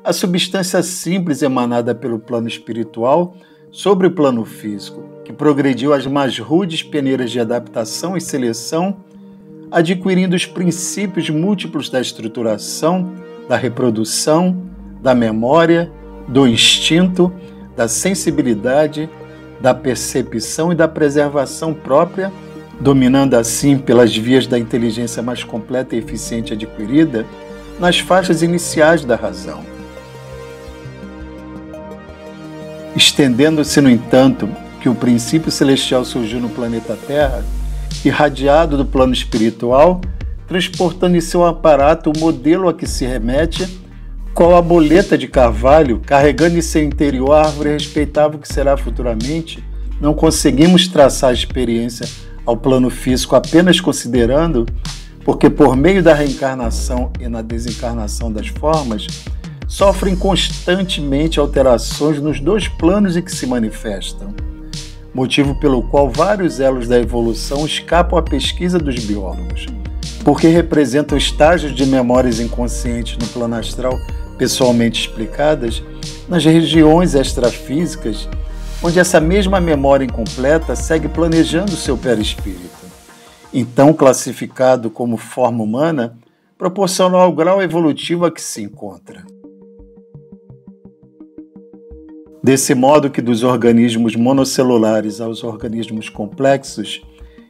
a substância simples emanada pelo plano espiritual sobre o plano físico, que progrediu às mais rudes peneiras de adaptação e seleção, adquirindo os princípios múltiplos da estruturação, da reprodução, da memória, do instinto, da sensibilidade, da percepção e da preservação própria, dominando assim pelas vias da inteligência mais completa e eficiente adquirida nas faixas iniciais da razão. Estendendo-se, no entanto, que o princípio celestial surgiu no planeta Terra, irradiado do plano espiritual, transportando em seu aparato o modelo a que se remete, qual a boleta de carvalho, carregando em seu interior a árvore respeitável que será futuramente, não conseguimos traçar a experiência ao plano físico apenas considerando, porque por meio da reencarnação e na desencarnação das formas, sofrem constantemente alterações nos dois planos em que se manifestam, motivo pelo qual vários elos da evolução escapam à pesquisa dos biólogos, porque representam estágios de memórias inconscientes no plano astral pessoalmente explicadas nas regiões extrafísicas, onde essa mesma memória incompleta segue planejando seu perispírito. Então, classificado como forma humana, proporcional ao grau evolutivo a que se encontra. Desse modo que dos organismos monocelulares aos organismos complexos,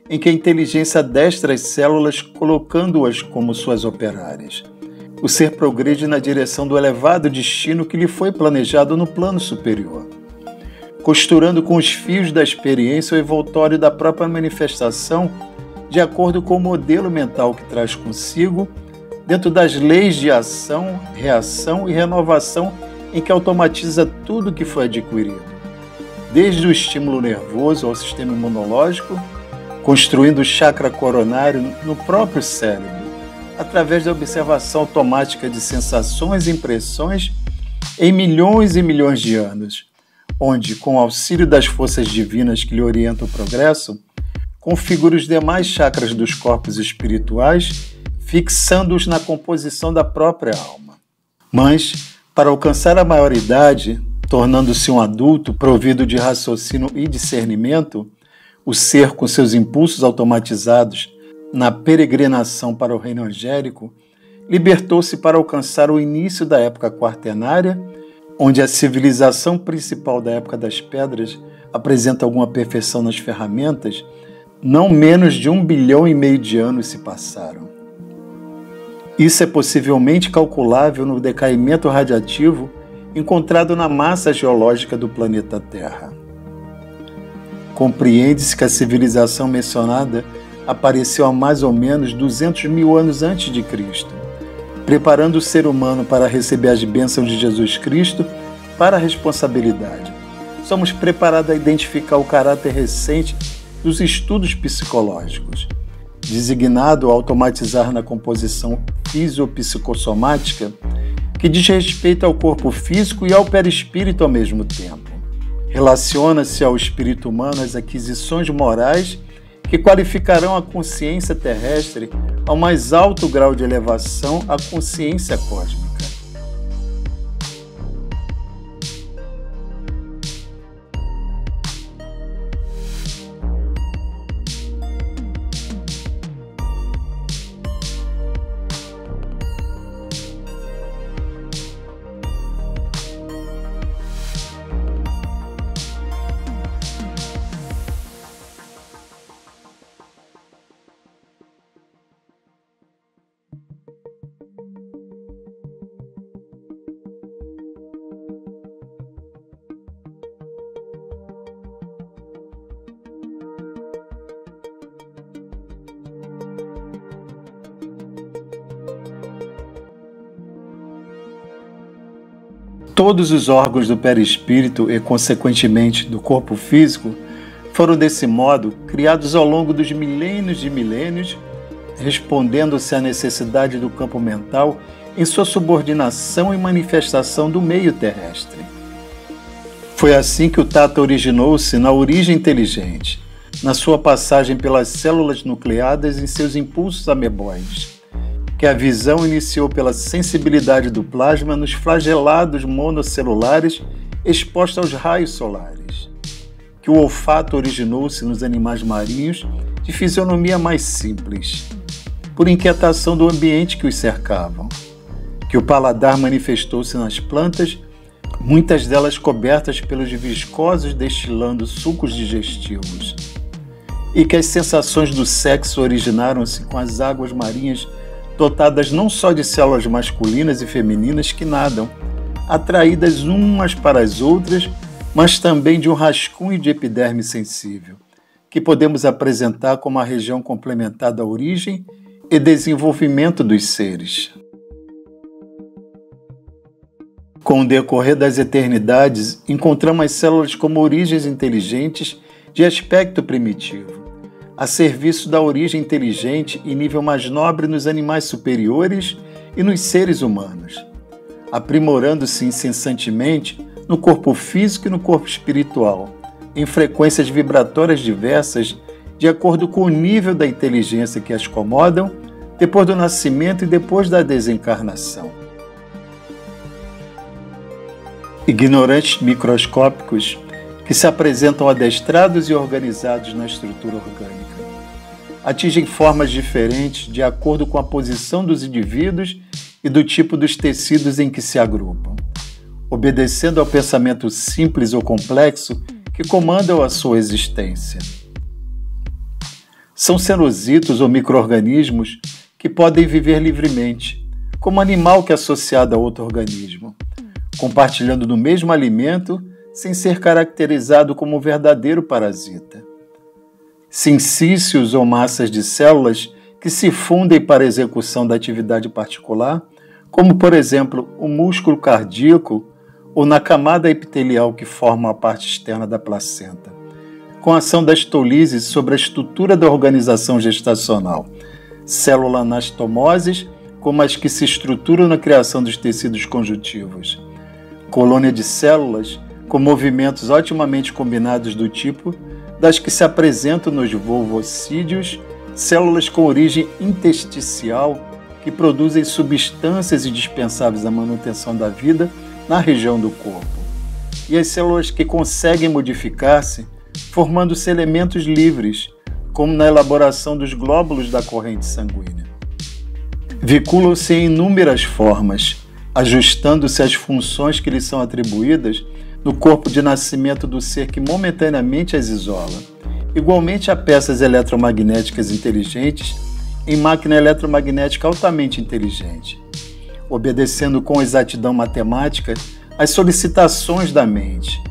em que a inteligência adestra as células colocando-as como suas operárias, o ser progride na direção do elevado destino que lhe foi planejado no plano superior, costurando com os fios da experiência o envoltório da própria manifestação de acordo com o modelo mental que traz consigo, dentro das leis de ação, reação e renovação em que automatiza tudo o que foi adquirido, desde o estímulo nervoso ao sistema imunológico, construindo o chakra coronário no próprio cérebro, através da observação automática de sensações e impressões em milhões e milhões de anos, onde, com o auxílio das forças divinas que lhe orientam o progresso, configura os demais chakras dos corpos espirituais, fixando-os na composição da própria alma. Mas, para alcançar a maioridade, tornando-se um adulto provido de raciocínio e discernimento, o ser com seus impulsos automatizados na peregrinação para o reino angélico, libertou-se para alcançar o início da época quaternária, onde a civilização principal da época das pedras apresenta alguma perfeição nas ferramentas. Não menos de 1,5 bilhão de anos se passaram. Isso é possivelmente calculável no decaimento radiativo encontrado na massa geológica do planeta Terra. Compreende-se que a civilização mencionada apareceu há mais ou menos 200 mil anos antes de Cristo, preparando o ser humano para receber as bênçãos de Jesus Cristo para a responsabilidade. Somos preparados a identificar o caráter recente dos estudos psicológicos, designado a automatizar na composição fisiopsicossomática, que diz respeito ao corpo físico e ao perispírito ao mesmo tempo. Relaciona-se ao espírito humano as aquisições morais que qualificarão a consciência terrestre ao mais alto grau de elevação à consciência cósmica. Todos os órgãos do perispírito e, consequentemente, do corpo físico foram, desse modo, criados ao longo dos milênios de milênios, respondendo-se à necessidade do campo mental em sua subordinação e manifestação do meio terrestre. Foi assim que o Tata originou-se na origem inteligente, na sua passagem pelas células nucleadas em seus impulsos ameboides, que a visão iniciou pela sensibilidade do plasma nos flagelados monocelulares expostos aos raios solares, que o olfato originou-se nos animais marinhos de fisionomia mais simples, por inquietação do ambiente que os cercavam, que o paladar manifestou-se nas plantas, muitas delas cobertas pelos viscosos destilando sucos digestivos, e que as sensações do sexo originaram-se com as águas marinhas dotadas não só de células masculinas e femininas que nadam, atraídas umas para as outras, mas também de um rascunho de epiderme sensível, que podemos apresentar como a região complementar da origem e desenvolvimento dos seres. Com o decorrer das eternidades, encontramos as células como origens inteligentes de aspecto primitivo, a serviço da origem inteligente e nível mais nobre nos animais superiores e nos seres humanos, aprimorando-se incessantemente no corpo físico e no corpo espiritual, em frequências vibratórias diversas, de acordo com o nível da inteligência que as acomodam, depois do nascimento e depois da desencarnação. Ignorantes microscópicos que se apresentam adestrados e organizados na estrutura orgânica, atingem formas diferentes de acordo com a posição dos indivíduos e do tipo dos tecidos em que se agrupam, obedecendo ao pensamento simples ou complexo que comandam a sua existência. São cenositos ou micro-organismos que podem viver livremente, como animal que é associado a outro organismo, compartilhando do mesmo alimento sem ser caracterizado como um verdadeiro parasita. Sincícios ou massas de células que se fundem para a execução da atividade particular, como, por exemplo, o músculo cardíaco ou na camada epitelial que forma a parte externa da placenta, com a ação das tolizes sobre a estrutura da organização gestacional, célula-anastomoses, como as que se estruturam na criação dos tecidos conjuntivos, colônia de células com movimentos otimamente combinados do tipo das que se apresentam nos volvocídeos, células com origem intersticial que produzem substâncias indispensáveis à manutenção da vida na região do corpo, e as células que conseguem modificar-se, formando-se elementos livres, como na elaboração dos glóbulos da corrente sanguínea. Vinculam-se em inúmeras formas, ajustando-se às funções que lhes são atribuídas no corpo de nascimento do ser que momentaneamente as isola. Igualmente há peças eletromagnéticas inteligentes em máquina eletromagnética altamente inteligente, obedecendo com exatidão matemática as solicitações da mente,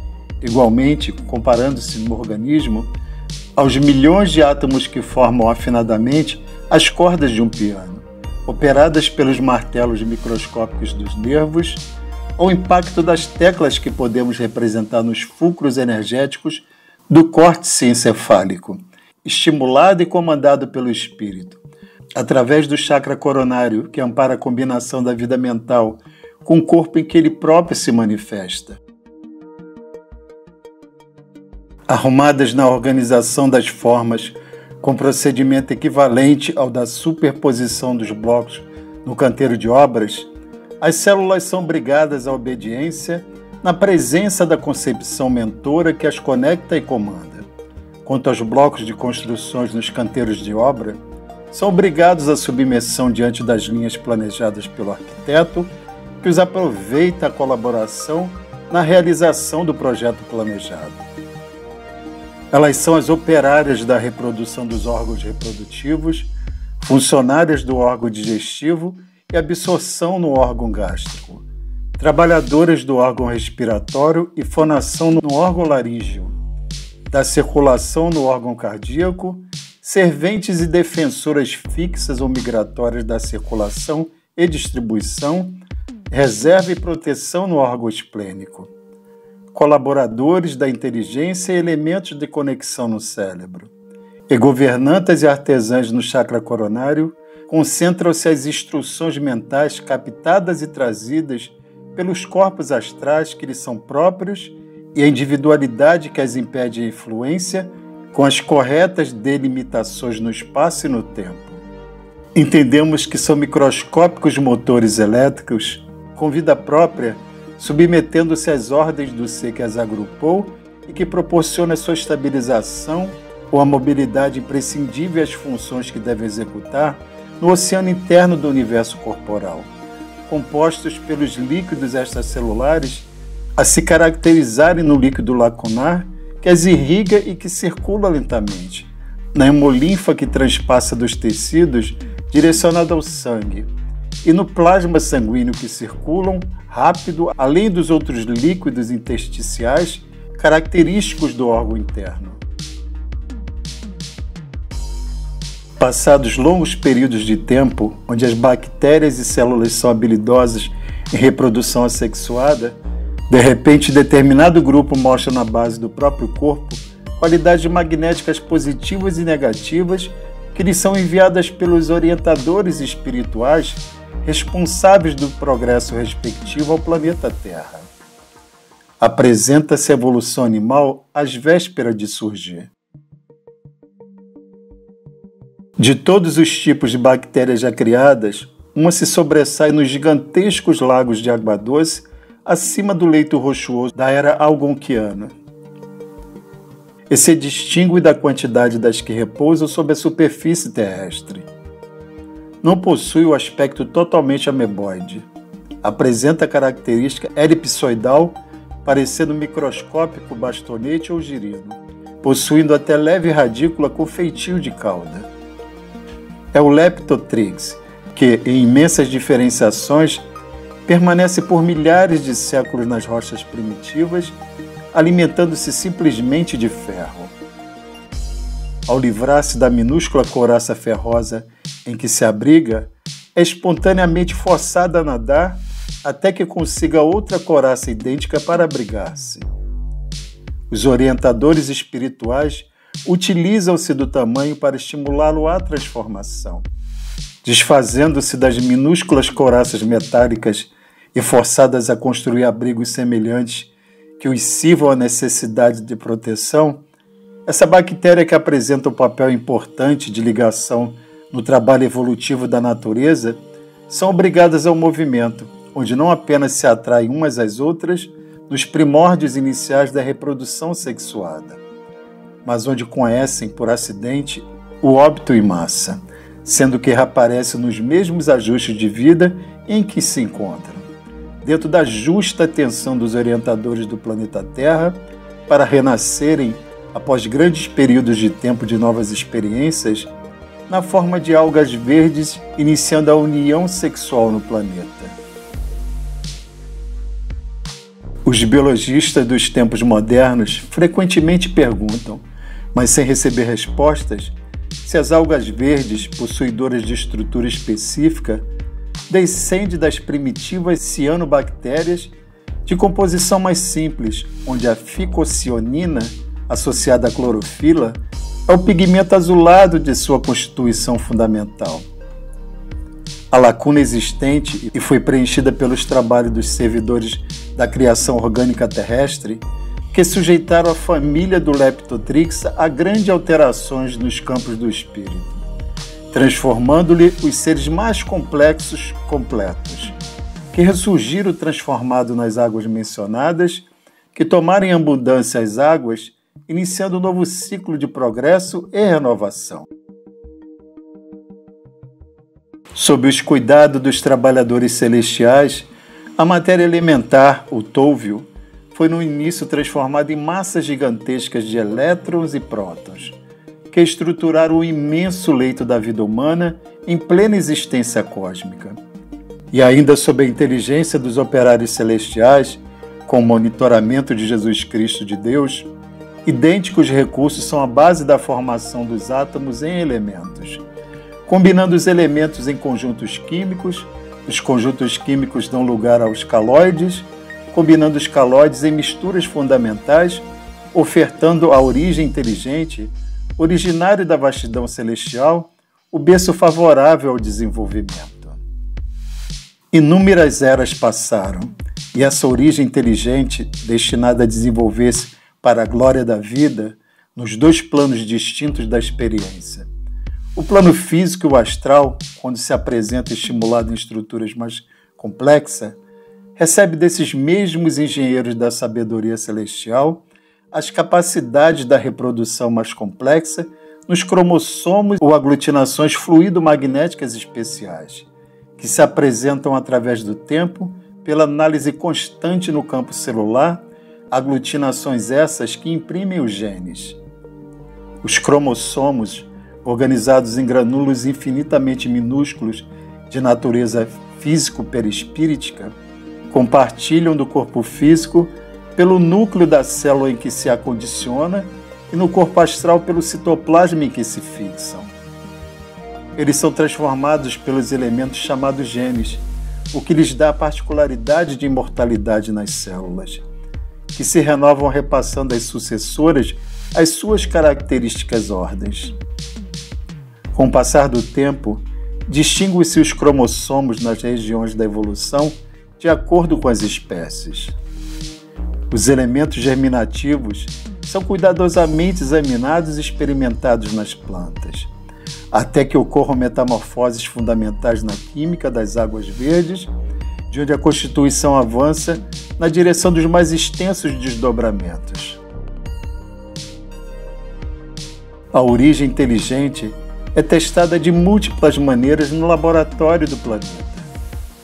igualmente comparando-se no organismo aos milhões de átomos que formam afinadamente as cordas de um piano, operadas pelos martelos microscópicos dos nervos, ao impacto das teclas que podemos representar nos fulcros energéticos do córtex encefálico, estimulado e comandado pelo espírito, através do chakra coronário, que ampara a combinação da vida mental com o corpo em que ele próprio se manifesta. Arrumadas na organização das formas, com procedimento equivalente ao da superposição dos blocos no canteiro de obras, as células são obrigadas à obediência na presença da concepção mentora que as conecta e comanda. Quanto aos blocos de construções nos canteiros de obra, são obrigados à submissão diante das linhas planejadas pelo arquiteto, que os aproveita a colaboração na realização do projeto planejado. Elas são as operárias da reprodução dos órgãos reprodutivos, funcionárias do órgão digestivo e absorção no órgão gástrico, trabalhadoras do órgão respiratório e fonação no órgão laríngeo, da circulação no órgão cardíaco, serventes e defensoras fixas ou migratórias da circulação e distribuição, reserva e proteção no órgão esplênico, colaboradores da inteligência e elementos de conexão no cérebro, e governantas e artesãs no chakra coronário, concentram-se as instruções mentais captadas e trazidas pelos corpos astrais que lhes são próprios e a individualidade que as impede a influência com as corretas delimitações no espaço e no tempo. Entendemos que são microscópicos motores elétricos com vida própria, submetendo-se às ordens do ser que as agrupou e que proporciona sua estabilização ou a mobilidade imprescindível às funções que devem executar no oceano interno do universo corporal, compostos pelos líquidos extracelulares a se caracterizarem no líquido lacunar que as irriga e que circula lentamente, na hemolinfa que transpassa dos tecidos direcionada ao sangue, e no plasma sanguíneo que circulam rápido além dos outros líquidos intersticiais característicos do órgão interno. Passados longos períodos de tempo, onde as bactérias e células são habilidosas em reprodução assexuada, de repente determinado grupo mostra na base do próprio corpo qualidades magnéticas positivas e negativas que lhes são enviadas pelos orientadores espirituais responsáveis do progresso respectivo ao planeta Terra. Apresenta-se a evolução animal às vésperas de surgir. De todos os tipos de bactérias já criadas, uma se sobressai nos gigantescos lagos de água doce acima do leito rochoso da era algonquiana, e se distingue da quantidade das que repousam sobre a superfície terrestre. Não possui o aspecto totalmente ameboide. Apresenta a característica elipsoidal, parecendo microscópico bastonete ou girino, possuindo até leve radícula com feitio de cauda. É o Leptotrix, que, em imensas diferenciações, permanece por milhares de séculos nas rochas primitivas, alimentando-se simplesmente de ferro. Ao livrar-se da minúscula couraça ferrosa em que se abriga, é espontaneamente forçada a nadar até que consiga outra couraça idêntica para abrigar-se. Os orientadores espirituais utilizam-se do tamanho para estimulá-lo à transformação, desfazendo-se das minúsculas couraças metálicas e forçadas a construir abrigos semelhantes que os sirvam à necessidade de proteção. Essa bactéria, que apresenta um papel importante de ligação no trabalho evolutivo da natureza, são obrigadas ao movimento, onde não apenas se atraem umas às outras nos primórdios iniciais da reprodução sexuada, mas onde conhecem, por acidente, o óbito em massa, sendo que reaparece nos mesmos ajustes de vida em que se encontram, dentro da justa atenção dos orientadores do planeta Terra, para renascerem, após grandes períodos de tempo de novas experiências, na forma de algas verdes, iniciando a união sexual no planeta. Os biologistas dos tempos modernos frequentemente perguntam, mas sem receber respostas, se as algas verdes, possuidoras de estrutura específica, descendem das primitivas cianobactérias de composição mais simples, onde a ficocionina, associada à clorofila, é o pigmento azulado de sua constituição fundamental. A lacuna existente e foi preenchida pelos trabalhos dos servidores da criação orgânica terrestre, que sujeitaram a família do Leptotrix a grandes alterações nos campos do espírito, transformando-lhe os seres mais complexos completos, que ressurgiram transformados nas águas mencionadas, que tomaram em abundância as águas, iniciando um novo ciclo de progresso e renovação. Sob os cuidados dos trabalhadores celestiais, a matéria elementar, o tólvio, foi no início transformada em massas gigantescas de elétrons e prótons, que estruturaram o imenso leito da vida humana em plena existência cósmica. E ainda sob a inteligência dos operários celestiais, com o monitoramento de Jesus Cristo de Deus, idênticos recursos são a base da formação dos átomos em elementos. Combinando os elementos em conjuntos químicos, os conjuntos químicos dão lugar aos caloides, combinando os caloides em misturas fundamentais, ofertando à origem inteligente, originário da vastidão celestial, o berço favorável ao desenvolvimento. Inúmeras eras passaram, e essa origem inteligente, destinada a desenvolver-se para a glória da vida, nos dois planos distintos da experiência. O plano físico e o astral, quando se apresenta estimulado em estruturas mais complexas, recebe desses mesmos engenheiros da sabedoria celestial as capacidades da reprodução mais complexa nos cromossomos ou aglutinações fluido-magnéticas especiais, que se apresentam através do tempo pela análise constante no campo celular, aglutinações essas que imprimem os genes. Os cromossomos, organizados em granúloos infinitamente minúsculos de natureza físico-perispíritica, compartilham do corpo físico pelo núcleo da célula em que se acondiciona e no corpo astral pelo citoplasma em que se fixam. Eles são transformados pelos elementos chamados genes, o que lhes dá a particularidade de imortalidade nas células, que se renovam repassando às sucessoras as suas características ordens. Com o passar do tempo, distinguem-se os cromossomos nas regiões da evolução de acordo com as espécies. Os elementos germinativos são cuidadosamente examinados e experimentados nas plantas, até que ocorram metamorfoses fundamentais na química das águas verdes, de onde a constituição avança na direção dos mais extensos desdobramentos. A origem inteligente é testada de múltiplas maneiras no laboratório do planeta,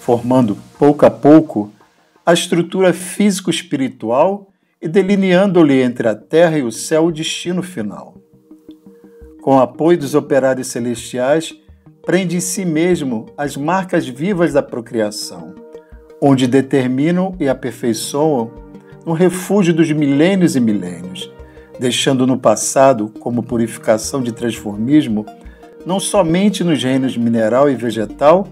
formando, pouco a pouco, a estrutura físico-espiritual e delineando-lhe entre a Terra e o céu o destino final. Com o apoio dos operários celestiais, prende em si mesmo as marcas vivas da procriação, onde determinam e aperfeiçoam no refúgio dos milênios e milênios, deixando no passado, como purificação de transformismo, não somente nos reinos mineral e vegetal,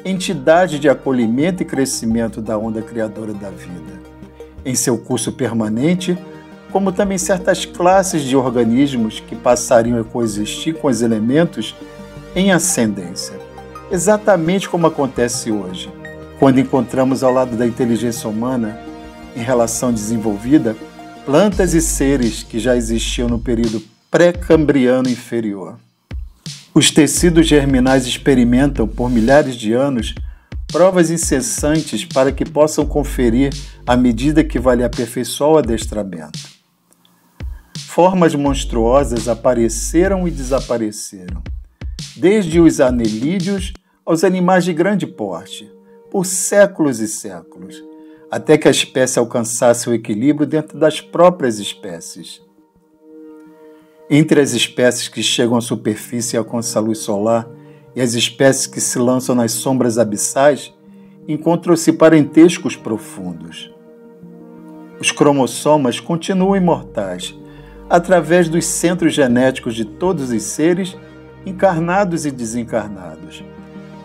entidade de acolhimento e crescimento da onda criadora da vida, em seu curso permanente, como também certas classes de organismos que passariam a coexistir com os elementos em ascendência, exatamente como acontece hoje, quando encontramos ao lado da inteligência humana, em relação desenvolvida, plantas e seres que já existiam no período pré-cambriano inferior. Os tecidos germinais experimentam, por milhares de anos, provas incessantes para que possam conferir à medida que vai aperfeiçoar o adestramento. Formas monstruosas apareceram e desapareceram, desde os anelídeos aos animais de grande porte, por séculos e séculos, até que a espécie alcançasse o equilíbrio dentro das próprias espécies. Entre as espécies que chegam à superfície e alcançam a luz solar e as espécies que se lançam nas sombras abissais, encontram-se parentescos profundos. Os cromossomas continuam imortais, através dos centros genéticos de todos os seres, encarnados e desencarnados,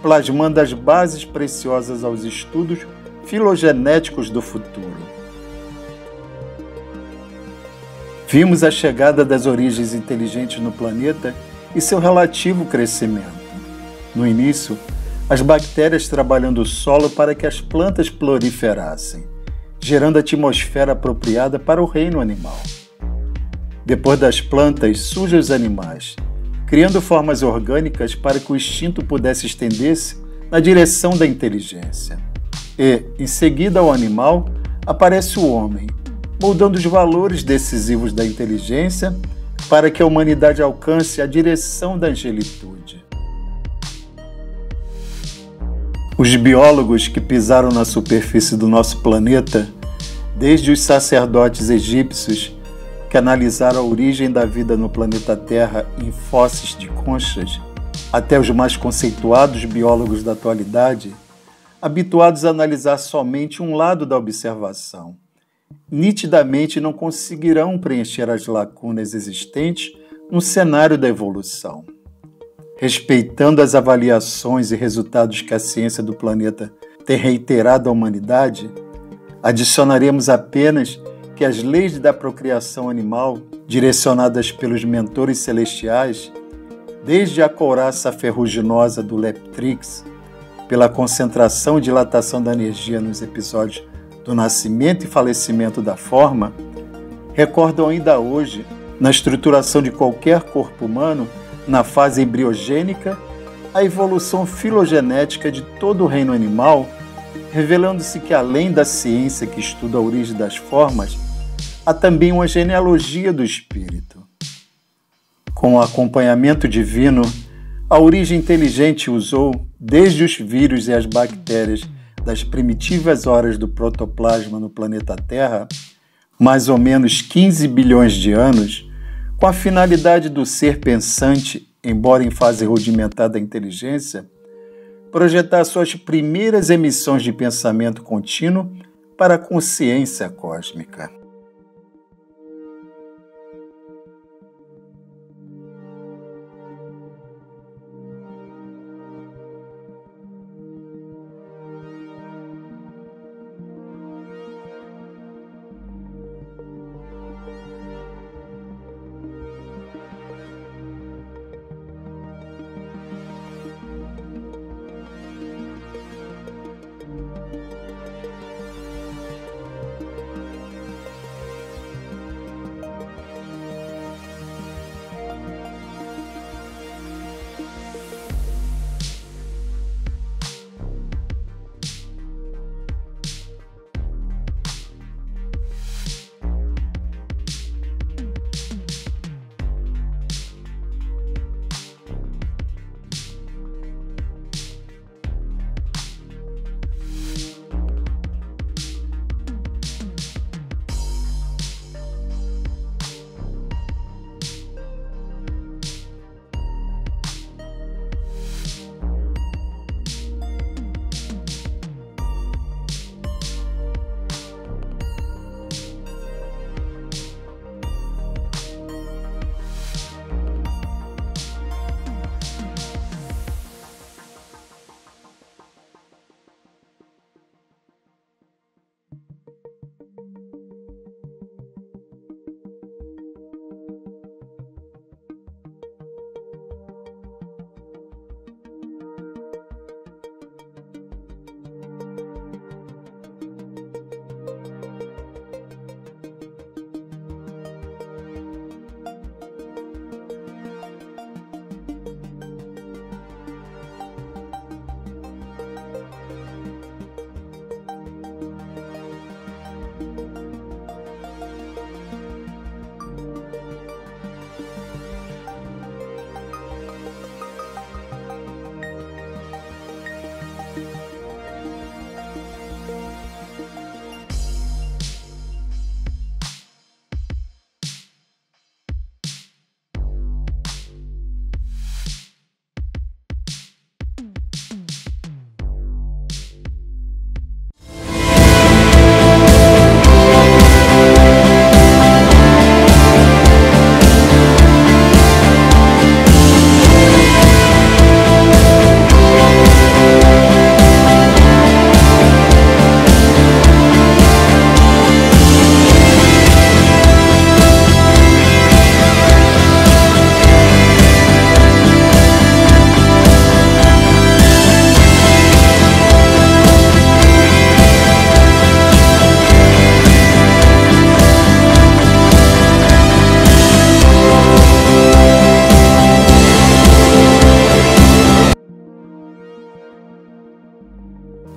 plasmando as bases preciosas aos estudos filogenéticos do futuro. Vimos a chegada das origens inteligentes no planeta e seu relativo crescimento. No início, as bactérias trabalhando o solo para que as plantas proliferassem, gerando a atmosfera apropriada para o reino animal. Depois das plantas, surgem os animais, criando formas orgânicas para que o instinto pudesse estender-se na direção da inteligência. E, em seguida ao animal, aparece o homem, moldando os valores decisivos da inteligência para que a humanidade alcance a direção da angelitude. Os biólogos que pisaram na superfície do nosso planeta, desde os sacerdotes egípcios que analisaram a origem da vida no planeta Terra em fósseis de conchas, até os mais conceituados biólogos da atualidade, habituados a analisar somente um lado da observação, nitidamente não conseguirão preencher as lacunas existentes no cenário da evolução. Respeitando as avaliações e resultados que a ciência do planeta tem reiterado à humanidade, adicionaremos apenas que as leis da procriação animal, direcionadas pelos mentores celestiais, desde a couraça ferruginosa do Leptrix, pela concentração e dilatação da energia nos episódios do nascimento e falecimento da forma, recordam ainda hoje, na estruturação de qualquer corpo humano, na fase embriogênica, a evolução filogenética de todo o reino animal, revelando-se que além da ciência que estuda a origem das formas, há também uma genealogia do espírito. Com o acompanhamento divino, a origem inteligente usou, desde os vírus e as bactérias das primitivas horas do protoplasma no planeta Terra, mais ou menos 15 bilhões de anos, com a finalidade do ser pensante, embora em fase rudimentar da inteligência, projetar suas primeiras emissões de pensamento contínuo para a consciência cósmica.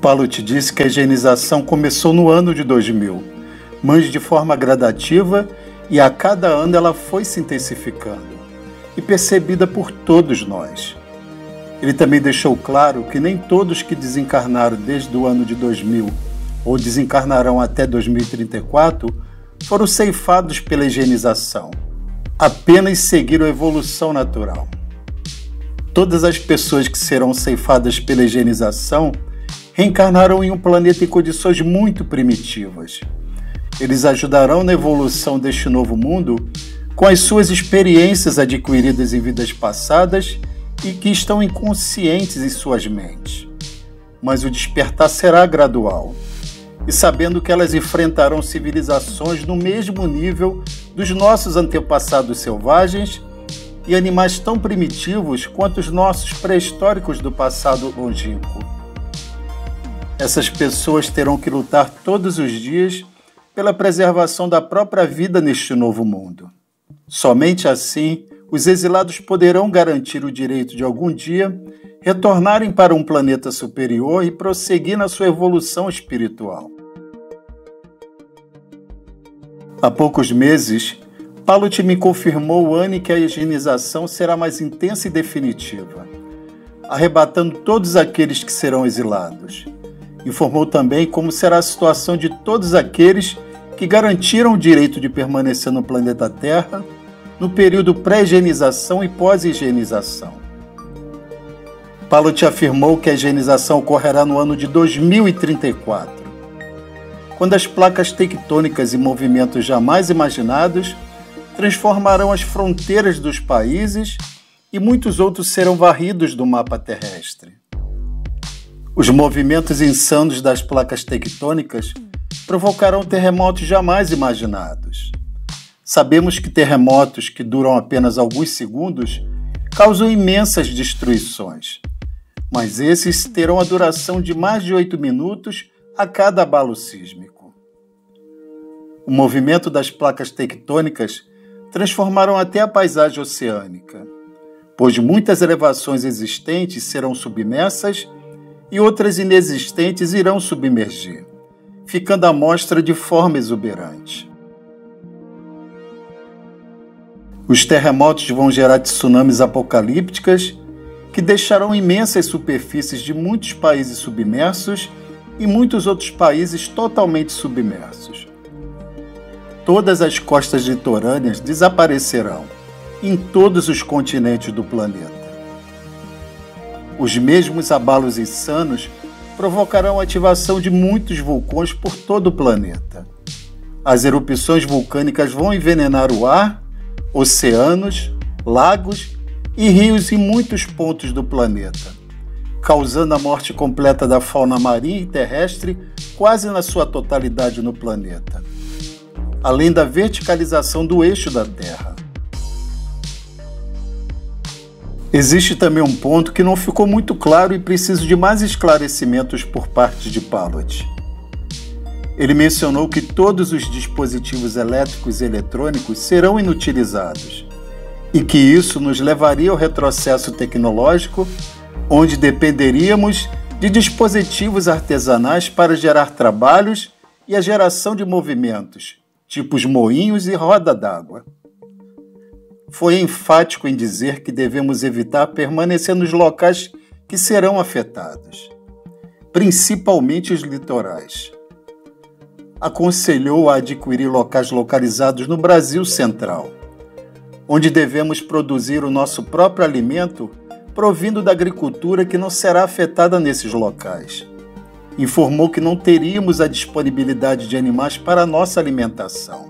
Palot disse que a higienização começou no ano de 2000, mas de forma gradativa, e a cada ano ela foi se intensificando e percebida por todos nós. Ele também deixou claro que nem todos que desencarnaram desde o ano de 2000 ou desencarnarão até 2034 foram ceifados pela higienização, apenas seguiram a evolução natural. Todas as pessoas que serão ceifadas pela higienização reencarnarão em um planeta em condições muito primitivas. Eles ajudarão na evolução deste novo mundo com as suas experiências adquiridas em vidas passadas e que estão inconscientes em suas mentes. Mas o despertar será gradual, e sabendo que elas enfrentarão civilizações no mesmo nível dos nossos antepassados selvagens e animais tão primitivos quanto os nossos pré-históricos do passado longínquo. Essas pessoas terão que lutar todos os dias pela preservação da própria vida neste novo mundo. Somente assim, os exilados poderão garantir o direito de algum dia retornarem para um planeta superior e prosseguir na sua evolução espiritual. Há poucos meses, Palot me confirmou, Anne, que a higienização será mais intensa e definitiva, arrebatando todos aqueles que serão exilados. Informou também como será a situação de todos aqueles que garantiram o direito de permanecer no planeta Terra no período pré-higienização e pós-higienização. Palot afirmou que a higienização ocorrerá no ano de 2034, quando as placas tectônicas e movimentos jamais imaginados transformarão as fronteiras dos países e muitos outros serão varridos do mapa terrestre. Os movimentos insanos das placas tectônicas provocarão terremotos jamais imaginados. Sabemos que terremotos que duram apenas alguns segundos causam imensas destruições, mas esses terão a duração de mais de 8 minutos a cada abalo sísmico. O movimento das placas tectônicas transformarão até a paisagem oceânica, pois muitas elevações existentes serão submersas e outras inexistentes irão submergir, ficando à mostra de forma exuberante. Os terremotos vão gerar tsunamis apocalípticas que deixarão imensas superfícies de muitos países submersos e muitos outros países totalmente submersos. Todas as costas litorâneas desaparecerão em todos os continentes do planeta. Os mesmos abalos insanos provocarão a ativação de muitos vulcões por todo o planeta. As erupções vulcânicas vão envenenar o ar, oceanos, lagos e rios em muitos pontos do planeta, causando a morte completa da fauna marinha e terrestre quase na sua totalidade no planeta, além da verticalização do eixo da Terra. Existe também um ponto que não ficou muito claro e preciso de mais esclarecimentos por parte de Palot. Ele mencionou que todos os dispositivos elétricos e eletrônicos serão inutilizados e que isso nos levaria ao retrocesso tecnológico, onde dependeríamos de dispositivos artesanais para gerar trabalhos e a geração de movimentos, tipo os moinhos e roda d'água. Foi enfático em dizer que devemos evitar permanecer nos locais que serão afetados, principalmente os litorais. Aconselhou a adquirir locais localizados no Brasil Central, onde devemos produzir o nosso próprio alimento provindo da agricultura que não será afetada nesses locais. Informou que não teríamos a disponibilidade de animais para a nossa alimentação.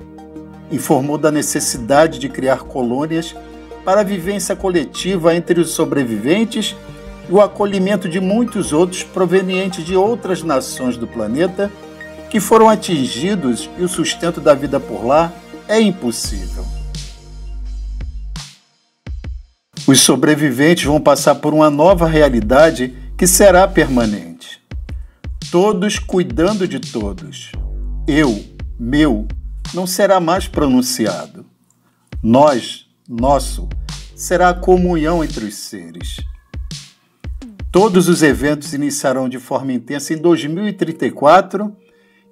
Informou da necessidade de criar colônias para a vivência coletiva entre os sobreviventes e o acolhimento de muitos outros provenientes de outras nações do planeta que foram atingidos e o sustento da vida por lá é impossível. Os sobreviventes vão passar por uma nova realidade que será permanente. Todos cuidando de todos. Eu, meu, não será mais pronunciado. Nós, nosso, será a comunhão entre os seres. Todos os eventos iniciarão de forma intensa em 2034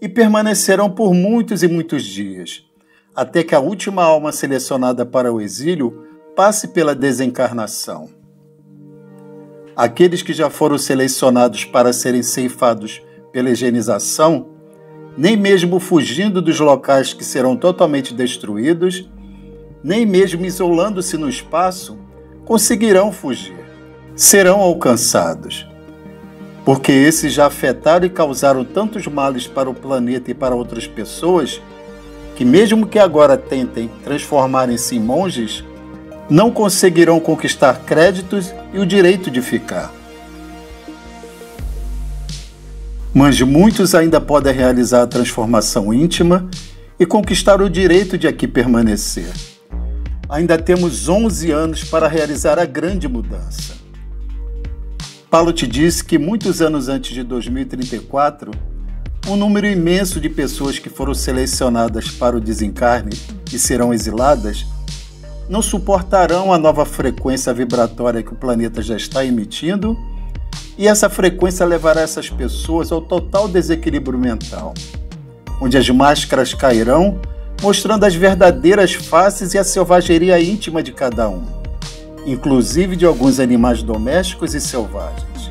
e permanecerão por muitos e muitos dias, até que a última alma selecionada para o exílio passe pela desencarnação. Aqueles que já foram selecionados para serem ceifados pela higienização, nem mesmo fugindo dos locais que serão totalmente destruídos, nem mesmo isolando-se no espaço, conseguirão fugir. Serão alcançados. Porque esses já afetaram e causaram tantos males para o planeta e para outras pessoas, que mesmo que agora tentem transformarem-se em monges, não conseguirão conquistar créditos e o direito de ficar. Mas muitos ainda podem realizar a transformação íntima e conquistar o direito de aqui permanecer. Ainda temos 11 anos para realizar a grande mudança. Paulo te disse que muitos anos antes de 2034, um número imenso de pessoas que foram selecionadas para o desencarne e serão exiladas não suportarão a nova frequência vibratória que o planeta já está emitindo, e essa frequência levará essas pessoas ao total desequilíbrio mental, onde as máscaras cairão, mostrando as verdadeiras faces e a selvageria íntima de cada um, inclusive de alguns animais domésticos e selvagens.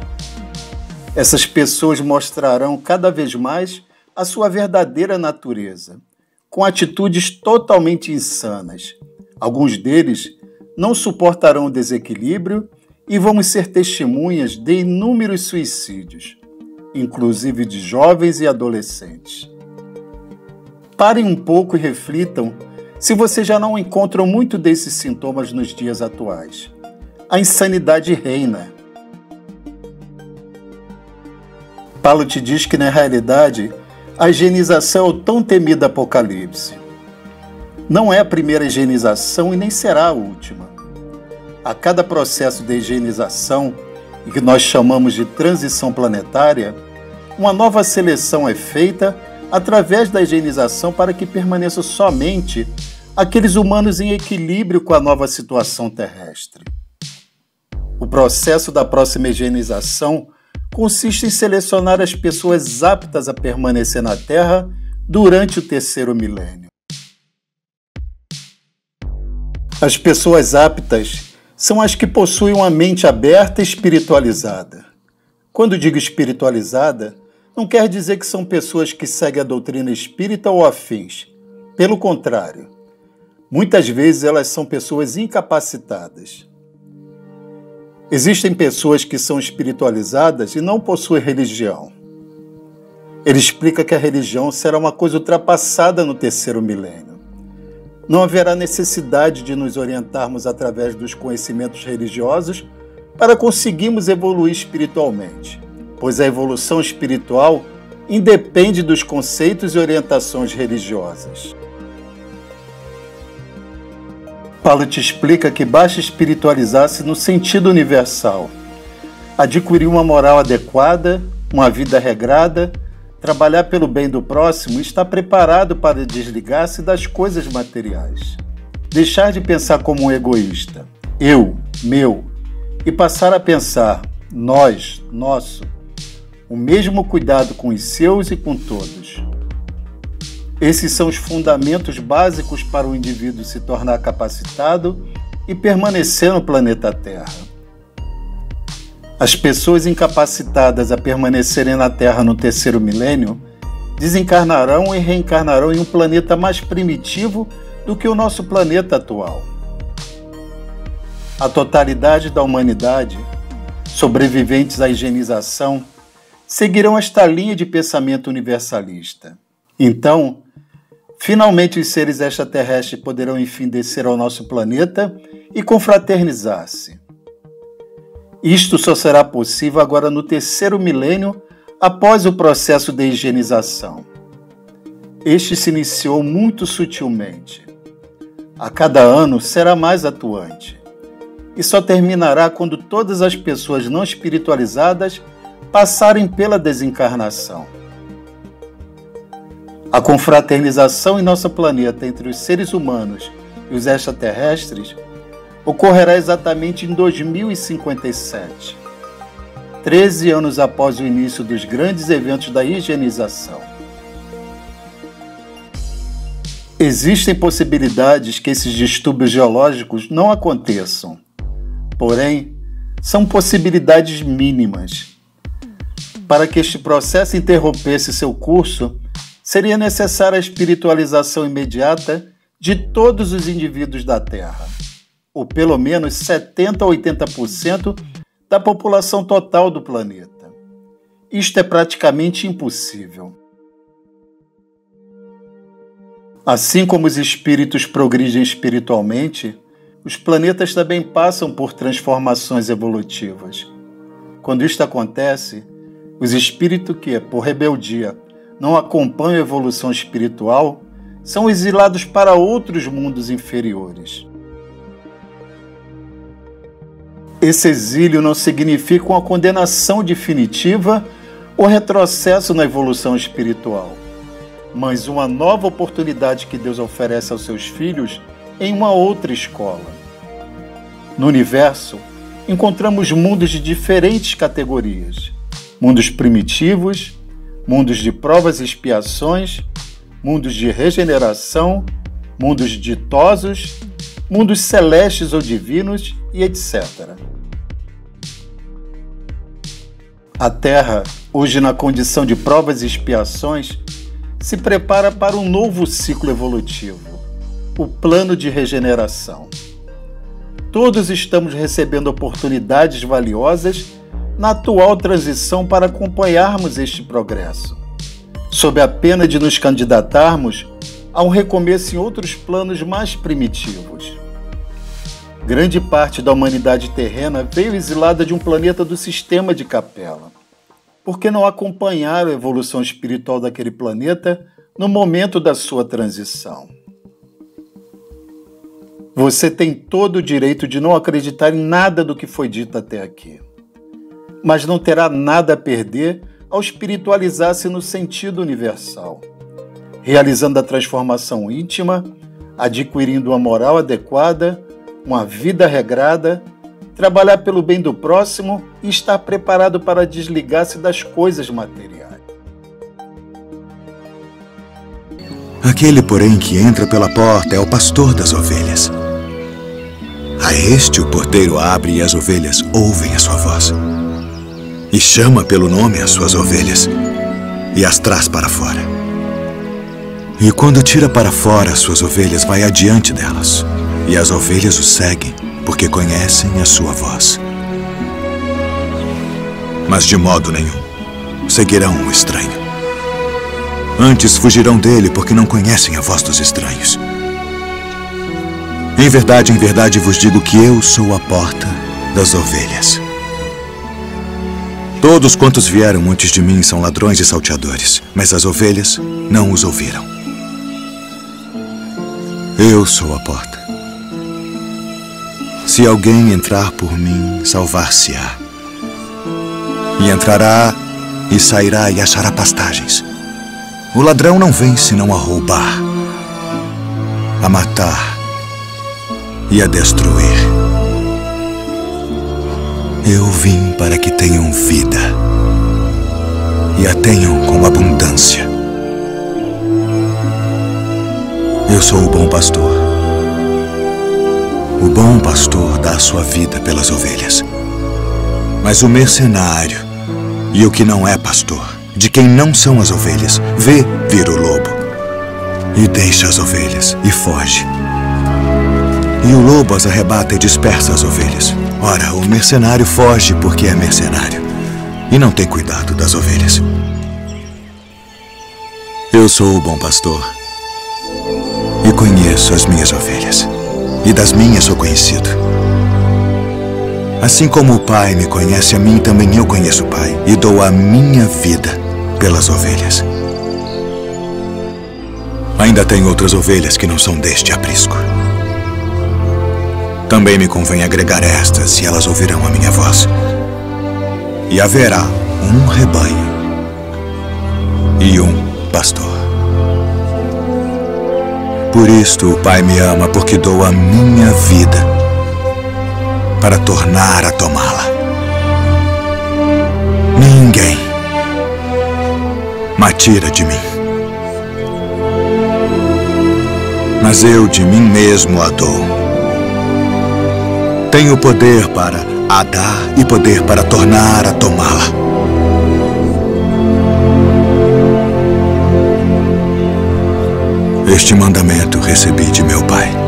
Essas pessoas mostrarão cada vez mais a sua verdadeira natureza, com atitudes totalmente insanas. Alguns deles não suportarão o desequilíbrio e vamos ser testemunhas de inúmeros suicídios, inclusive de jovens e adolescentes. Parem um pouco e reflitam se vocês já não encontram muito desses sintomas nos dias atuais. A insanidade reina. Paulo te diz que, na realidade, a higienização é o tão temido apocalipse. Não é a primeira higienização e nem será a última. A cada processo de higienização, que nós chamamos de transição planetária, uma nova seleção é feita através da higienização para que permaneçam somente aqueles humanos em equilíbrio com a nova situação terrestre. O processo da próxima higienização consiste em selecionar as pessoas aptas a permanecer na Terra durante o terceiro milênio. As pessoas aptas são as que possuem uma mente aberta e espiritualizada. Quando digo espiritualizada, não quer dizer que são pessoas que seguem a doutrina espírita ou afins. Pelo contrário, muitas vezes elas são pessoas incapacitadas. Existem pessoas que são espiritualizadas e não possuem religião. Ele explica que a religião será uma coisa ultrapassada no terceiro milênio. Não haverá necessidade de nos orientarmos através dos conhecimentos religiosos para conseguirmos evoluir espiritualmente, pois a evolução espiritual independe dos conceitos e orientações religiosas. Paulo te explica que basta espiritualizar-se no sentido universal, adquirir uma moral adequada, uma vida regrada, trabalhar pelo bem do próximo e estar preparado para desligar-se das coisas materiais. Deixar de pensar como um egoísta, eu, meu, e passar a pensar nós, nosso, o mesmo cuidado com os seus e com todos. Esses são os fundamentos básicos para o indivíduo se tornar capacitado e permanecer no planeta Terra. As pessoas incapacitadas a permanecerem na Terra no terceiro milênio desencarnarão e reencarnarão em um planeta mais primitivo do que o nosso planeta atual. A totalidade da humanidade, sobreviventes à higienização, seguirão esta linha de pensamento universalista. Então, finalmente os seres extraterrestres poderão enfim descer ao nosso planeta e confraternizar-se. Isto só será possível agora no terceiro milênio, após o processo de higienização. Este se iniciou muito sutilmente. A cada ano será mais atuante. E só terminará quando todas as pessoas não espiritualizadas passarem pela desencarnação. A confraternização em nosso planeta entre os seres humanos e os extraterrestres ocorrerá exatamente em 2057, 13 anos após o início dos grandes eventos da higienização. Existem possibilidades que esses distúrbios geológicos não aconteçam, porém, são possibilidades mínimas. Para que este processo interrompesse seu curso, seria necessária a espiritualização imediata de todos os indivíduos da Terra, ou pelo menos 70% a 80% da população total do planeta. Isto é praticamente impossível. Assim como os espíritos progridem espiritualmente, os planetas também passam por transformações evolutivas. Quando isto acontece, os espíritos que, por rebeldia, não acompanham a evolução espiritual, são exilados para outros mundos inferiores. Esse exílio não significa uma condenação definitiva ou retrocesso na evolução espiritual, mas uma nova oportunidade que Deus oferece aos seus filhos em uma outra escola. No universo, encontramos mundos de diferentes categorias: mundos primitivos, mundos de provas e expiações, mundos de regeneração, mundos ditosos, mundos celestes ou divinos e etc. A Terra, hoje na condição de provas e expiações, se prepara para um novo ciclo evolutivo, o plano de regeneração. Todos estamos recebendo oportunidades valiosas na atual transição para acompanharmos este progresso, sob a pena de nos candidatarmos a um recomeço em outros planos mais primitivos. Grande parte da humanidade terrena veio exilada de um planeta do sistema de Capela, porque não acompanharam a evolução espiritual daquele planeta no momento da sua transição. Você tem todo o direito de não acreditar em nada do que foi dito até aqui, mas não terá nada a perder ao espiritualizar-se no sentido universal, realizando a transformação íntima, adquirindo uma moral adequada, uma vida regrada, trabalhar pelo bem do próximo e estar preparado para desligar-se das coisas materiais. Aquele, porém, que entra pela porta é o pastor das ovelhas. A este o porteiro abre e as ovelhas ouvem a sua voz. E chama pelo nome as suas ovelhas e as traz para fora. E quando tira para fora as suas ovelhas, vai adiante delas. E as ovelhas o seguem, porque conhecem a sua voz. Mas de modo nenhum seguirão o estranho. Antes fugirão dele, porque não conhecem a voz dos estranhos. Em verdade vos digo que eu sou a porta das ovelhas. Todos quantos vieram antes de mim são ladrões e salteadores, mas as ovelhas não os ouviram. Eu sou a porta. Se alguém entrar por mim, salvar-se-á. E entrará e sairá e achará pastagens. O ladrão não vem senão a roubar, a matar e a destruir. Eu vim para que tenham vida e a tenham com abundância. Eu sou o bom pastor. O bom pastor dá a sua vida pelas ovelhas. Mas o mercenário e o que não é pastor, de quem não são as ovelhas, vê vir o lobo e deixa as ovelhas e foge. E o lobo as arrebata e dispersa as ovelhas. Ora, o mercenário foge porque é mercenário e não tem cuidado das ovelhas. Eu sou o bom pastor e conheço as minhas ovelhas, e das minhas sou conhecido. Assim como o Pai me conhece a mim, também eu conheço o Pai, e dou a minha vida pelas ovelhas. Ainda tenho outras ovelhas que não são deste aprisco. Também me convém agregar estas, e elas ouvirão a minha voz. E haverá um rebanho e um pastor. Por isto o Pai me ama, porque dou a minha vida para tornar a tomá-la. ninguém, mas tira de mim. Mas eu de mim mesmo a dou. Tenho poder para a dar e poder para tornar a tomá-la. Este mandamento recebi de meu Pai.